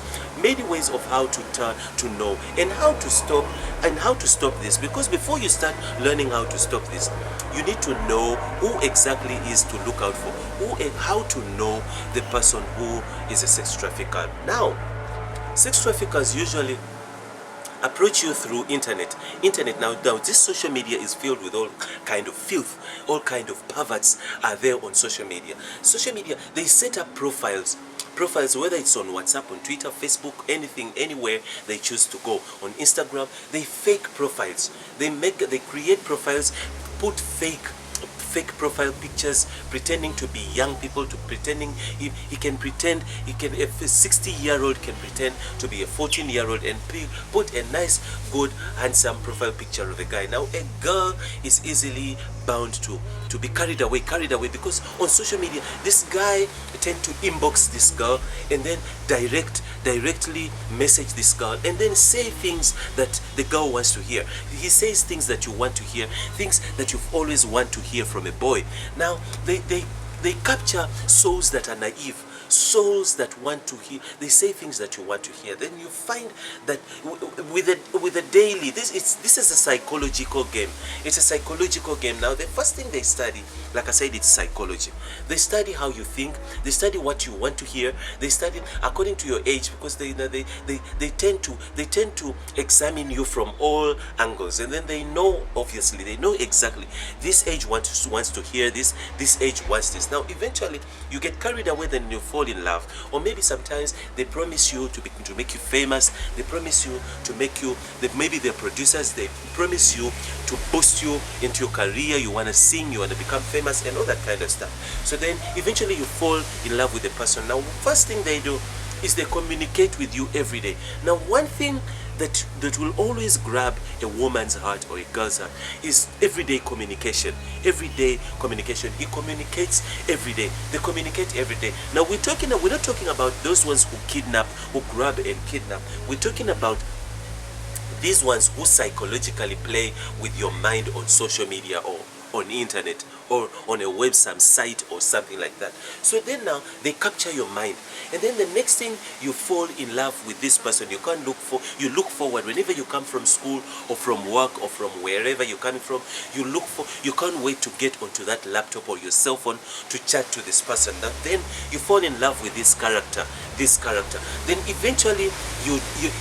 of how to know and how to stop this, because before you start learning how to stop this, you need to know who exactly is to look out for, how to know the person who is a sex trafficker. Now, sex traffickers usually approach you through internet. Now this social media is filled with all kind of filth, all kind of perverts are there on social media. They set up profiles, whether it's on WhatsApp, on Twitter, Facebook, anything, anywhere they choose to go. On Instagram, they fake profiles. They create profiles, put fake fake profile pictures, pretending to be young people, to pretending he can pretend, if a 60-year-old can pretend to be a 14-year-old and put a nice, good, handsome profile picture of a guy. Now a girl is easily bound to be carried away because on social media this guy tend to inbox this girl and then directly message this girl and then say things that the girl wants to hear. He says things that you want to hear, things that you've always want to hear from a boy. Now they capture souls that are naive, souls that want to hear. They say things that you want to hear. Then you find that with a daily, this is a psychological game. It's a psychological game. Now the first thing they study, like I said, it's psychology. They study how you think. They study what you want to hear. They study according to your age, because they tend to examine you from all angles, and then they know exactly this age wants to hear this age wants this. Now eventually you get carried away, then you fall in love. Or maybe sometimes they promise you to make you famous. They promise you to make you, maybe they're producers, they promise you to boost you into your career. You want to sing, you want to become famous and all that kind of stuff. So then eventually you fall in love with the person. Now first thing they do is they communicate with you every day. Now one thing that will always grab a woman's heart or a girl's heart is everyday communication. Everyday communication. He communicates every day. They communicate every day. Now we're not talking about those ones who kidnap, who grab and kidnap. We're talking about these ones who psychologically play with your mind on social media or on internet or on a website site or something like that. So then now they capture your mind, and then the next thing, you fall in love with this person. You look forward whenever you come from school or from work or from wherever you're coming from. You can't wait to get onto that laptop or your cell phone to chat to this person. Now then you fall in love with this character. Then eventually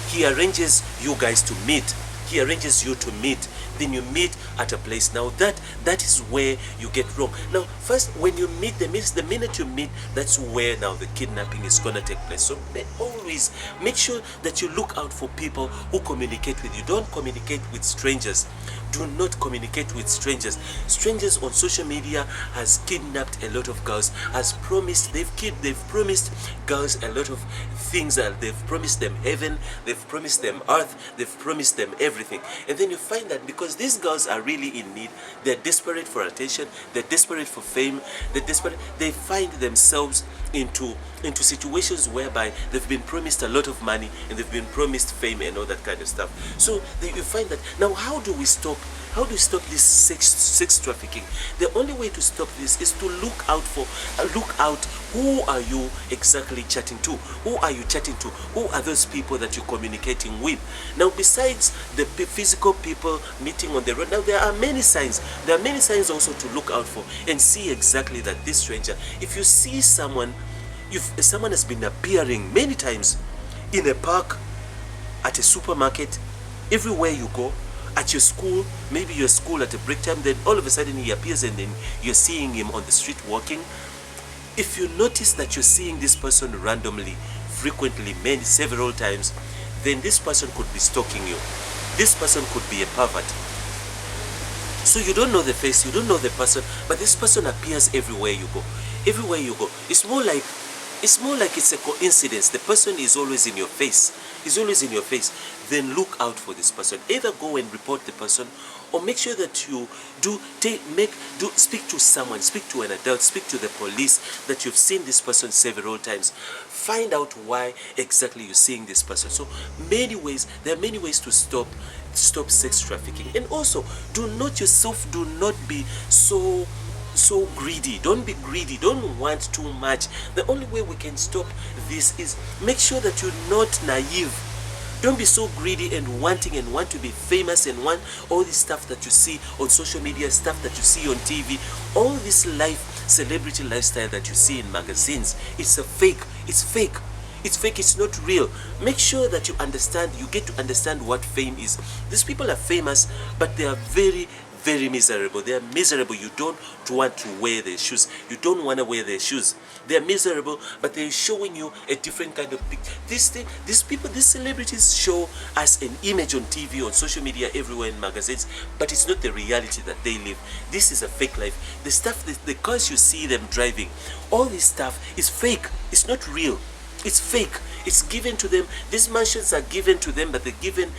he arranges you guys to meet. He arranges you to meet. Then you meet at a place. Now that is where you get wrong. Now first, when you meet, the minute you meet, that's where now the kidnapping is gonna take place. So always make sure that you look out for people who communicate with you. Don't communicate with strangers. Do not communicate with strangers. Strangers on social media has kidnapped a lot of girls. They've promised girls a lot of things. They've promised them heaven. They've promised them earth. They've promised them everything. And then you find that because these girls are really in need, they're desperate for attention. They're desperate for fame. They find themselves into situations whereby they've been promised a lot of money and they've been promised fame and all that kind of stuff. So you find that now, how do we stop this sex trafficking? The only way to stop this is to look out. Who are you exactly chatting to? Who are you chatting to? Who are those people that you're communicating with? Now besides the physical people meeting on the road, now there are many signs also to look out for and see exactly that this stranger, if you see someone, if someone has been appearing many times in a park, at a supermarket, everywhere you go, at your school, maybe your school at a break time, then all of a sudden he appears and then you're seeing him on the street walking. If you notice that you're seeing this person randomly, frequently, several times, then this person could be stalking you. This person could be a pervert. So you don't know the face, you don't know the person, but this person appears everywhere you go. Everywhere you go. It's more like it's a coincidence. The person is always in your face. He's always in your face. Then look out for this person. Either go and report the person, or make sure that you speak to someone, speak to an adult, speak to the police that you've seen this person several times. Find out why exactly you're seeing this person. So there are many ways to stop sex trafficking. And also, do not be so greedy. Don't be greedy. Don't want too much. The only way we can stop this is make sure that you're not naive. Don't be so greedy and want to be famous and want all this stuff that you see on social media, stuff that you see on TV, all this celebrity lifestyle that you see in magazines. It's a fake. It's fake. It's fake, it's not real. Make sure that you get to understand what fame is. These people are famous, but they are very, very miserable. They are miserable. You don't want to wear their shoes. You don't want to wear their shoes. They are miserable, but they're showing you a different kind of picture. These people, these celebrities show us an image on TV, on social media, everywhere in magazines, but it's not the reality that they live. This is a fake life. The stuff, the cars you see them driving, all this stuff is fake. It's not real. It's fake. It's given to them. These mansions are given to them, but they're given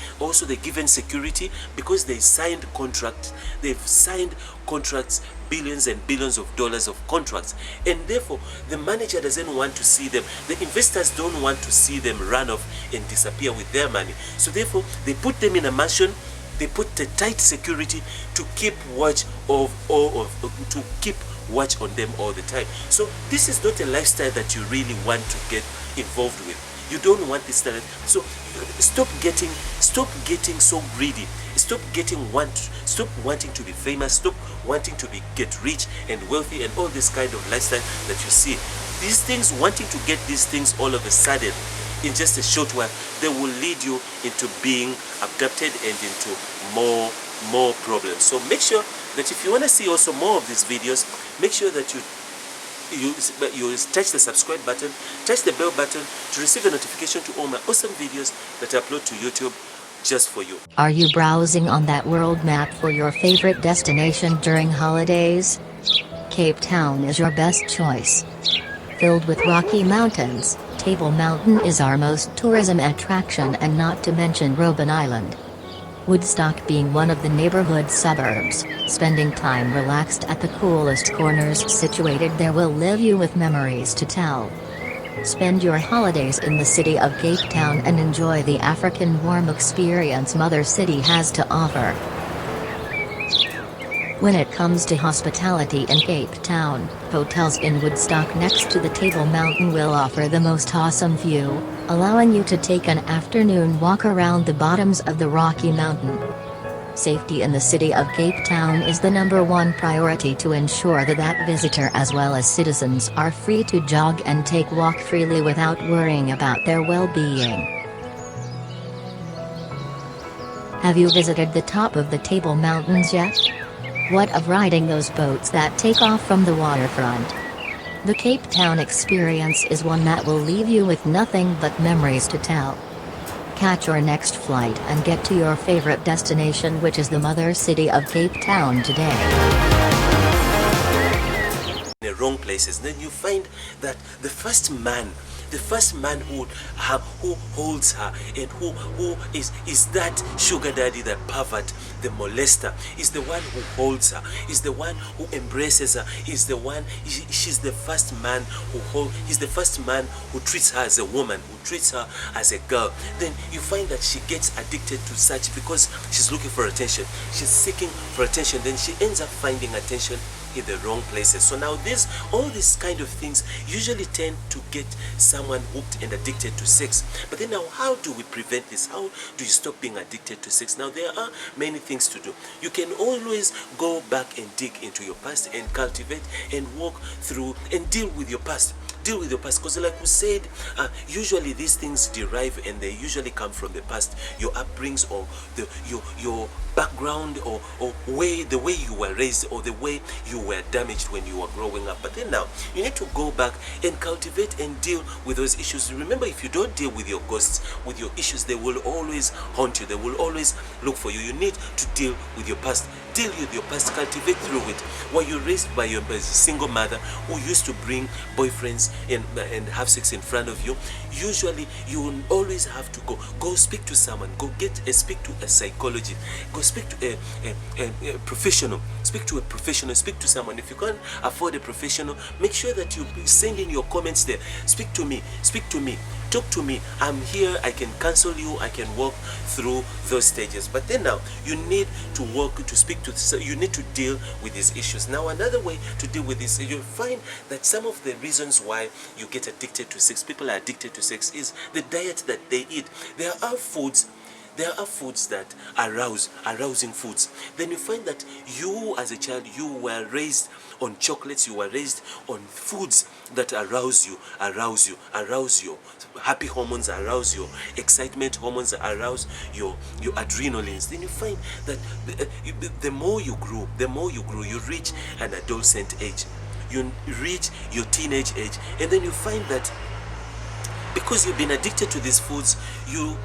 security because they signed contracts. They've signed contracts, billions and billions of dollars of contracts, and therefore the manager doesn't want to see them. The investors don't want to see them run off and disappear with their money. So therefore, they put them in a mansion. They put the tight security to keep watch on them all the time. So this is not a lifestyle that you really want to get involved with. You don't want this style. So stop getting so greedy. Stop wanting to be famous. Stop wanting to get rich and wealthy and all this kind of lifestyle that you see. These things, wanting to get these things all of a sudden in just a short while, they will lead you into being abducted and into more problems. So make sure that if you want to see also more of these videos, make sure that you touch the subscribe button, touch the bell button to receive a notification to all my awesome videos that I upload to YouTube just for you. Are you browsing on that world map for your favorite destination during holidays? Cape Town is your best choice. Filled with rocky mountains, Table Mountain is our most tourism attraction, and not to mention Robben Island. Woodstock being one of the neighborhood suburbs, spending time relaxed at the coolest corners situated there will leave you with memories to tell. Spend your holidays in the city of Cape Town and enjoy the African warm experience Mother City has to offer. When it comes to hospitality in Cape Town, hotels in Woodstock next to the Table Mountain will offer the most awesome view, allowing you to take an afternoon walk around the bottoms of the Rocky Mountain. Safety in the city of Cape Town is the #1 priority to ensure that visitor as well as citizens are free to jog and take walk freely without worrying about their well-being. Have you visited the top of the Table Mountains yet? What of riding those boats that take off from the waterfront? The Cape Town experience is one that will leave you with nothing but memories to tell. Catch your next flight and get to your favorite destination, which is the mother city of Cape Town today. In the wrong places, then you find that the first man who holds her and who is that sugar daddy, the pervert, the molester, is the one who holds her, is the one who embraces her, is the one, she's the first man he's the first man who treats her as a woman, who treats her as a girl. Then you find that she gets addicted to such because she's looking for attention, she's seeking for attention, then she ends up finding attention in the wrong places. So now all these kind of things usually tend to get someone hooked and addicted to sex. But then now, how do we prevent this? How do you stop being addicted to sex? Now there are many things to do. You can always go back and dig into your past and cultivate and walk through and deal with your past. Deal with your past, because like we said, usually these things derive and they usually come from the past, your upbringings or your background or the way you were raised or the way you were damaged when you were growing up. But then now you need to go back and cultivate and deal with those issues. Remember, if you don't deal with your ghosts, with your issues, they will always haunt you, they will always look for you. You need to deal with your past. Deal with your past, cultivate through it. Were you raised by a single mother who used to bring boyfriends and have sex in front of you? Usually you will always have to go speak to someone, speak to a psychologist, go speak to a professional, speak to someone. If you can't afford a professional, make sure that you send in your comments there. Speak to me, talk to me, I'm here, I can counsel you, I can walk through those stages. But then now you need to you need to deal with these issues. Now another way to deal with this, you'll find that some of the reasons why you get addicted to sex, people are addicted to sex, is the diet that they eat. There are foods There are foods that arousing foods. Then you find that you as a child, you were raised on chocolates, you were raised on foods that arouse you. Happy hormones arouse your excitement hormones, arouse your adrenalines. Then you find that the more you grow, you reach an adolescent age, you reach your teenage age, and then you find that because you've been addicted to these foods, you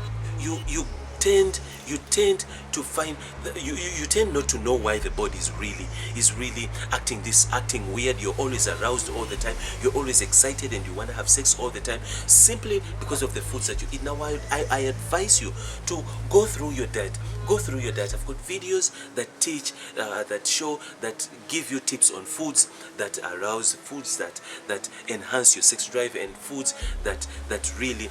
tend to find that you tend not to know why the body is really acting weird. You're always aroused all the time, you're always excited, and you want to have sex all the time, simply because of the foods that you eat. Now I advise you to go through your diet. I've got videos that teach, that show, that give you tips on foods that arouse, foods that enhance your sex drive, and foods that really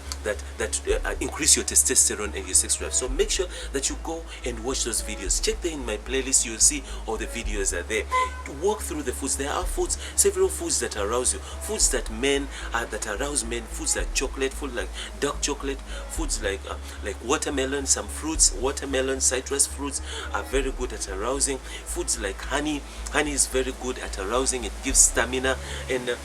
increase your testosterone and your sex drive. So make sure that you go and watch those videos. Check them in my playlist. You'll see all the videos are there. Walk through the foods. There are foods, several foods that arouse you. Foods that arouse men. Foods like chocolate, food like dark chocolate. Foods like watermelon. Some fruits, watermelon, citrus fruits are very good at arousing. Foods like honey. Honey is very good at arousing. It gives stamina. And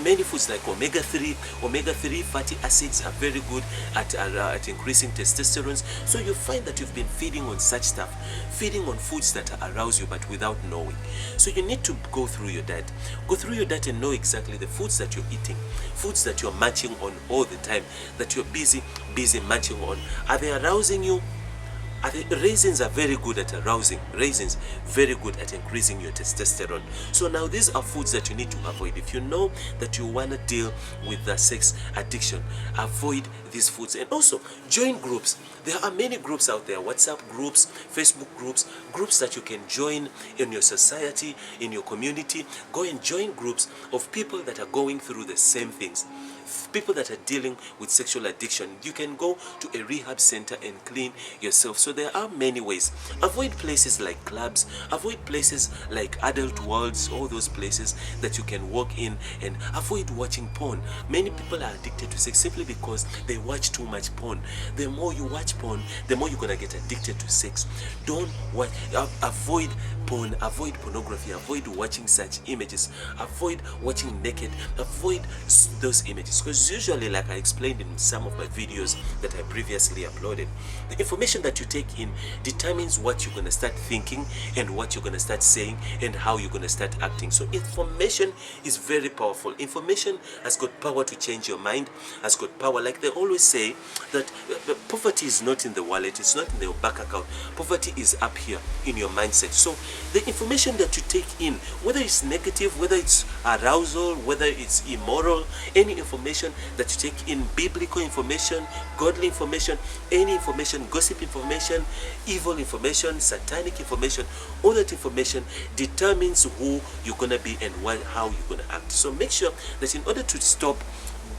many foods like omega-3 fatty acids are very good at increasing testosterone. So you find that you've been feeding on such stuff, feeding on foods that arouse you, but without knowing. So you need to go through your diet. Go through your diet and know exactly the foods that you're eating, foods that you're munching on all the time, that you're busy munching on. Are they arousing you? Raisins are very good at arousing. Raisins, very good at increasing your testosterone. So now these are foods that you need to avoid. If you know that you want to deal with the sex addiction, avoid these foods. And also join groups. There are many groups out there, WhatsApp groups, Facebook groups that you can join in your society, in your community. Go and join groups of people that are going through the same things, people that are dealing with sexual addiction. You can go to a rehab center and clean yourself. So there are many ways. Avoid places like clubs, avoid places like adult worlds, all those places that you can walk in, and avoid watching porn. Many people are addicted to sex simply because they watch too much porn. The more you watch porn, the more you're gonna get addicted to sex. Don't watch, avoid porn, avoid pornography, avoid watching such images, avoid watching naked, avoid those images, because usually, like I explained in some of my videos that I previously uploaded, the information that you take in determines what you're going to start thinking and what you're going to start saying and how you're going to start acting. So information is very powerful. Information has got power to change your mind, has got power. Like they always say that poverty is not in the wallet, it's not in the bank account. Poverty is up here in your mindset. So the information that you take in, whether it's negative, whether it's arousal, whether it's immoral, any information that you take in, biblical information, godly information, any information, gossip information, evil information, satanic information, all that information determines who you're gonna be and how you're gonna act. So make sure that in order to stop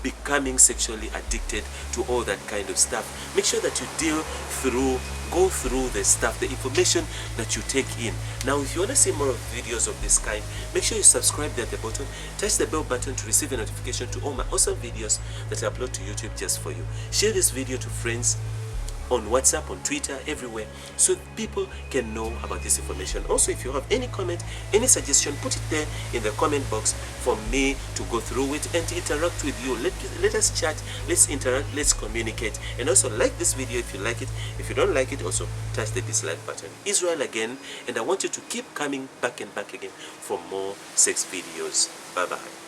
becoming sexually addicted to all that kind of stuff, make sure that you go through the stuff, the information that you take in. Now if you want to see more of videos of this kind, make sure you subscribe there at the bottom, touch the bell button to receive a notification to all my awesome videos that I upload to YouTube just for you. Share this video to friends on WhatsApp, on Twitter, everywhere, so people can know about this information. Also, if you have any comment, any suggestion, put it there in the comment box for me to go through it and interact with you. Let us chat, let's interact, let's communicate. And also like this video if you like it. If you don't like it, also touch the dislike button. Israel again, and I want you to keep coming back and back again for more sex videos. Bye bye.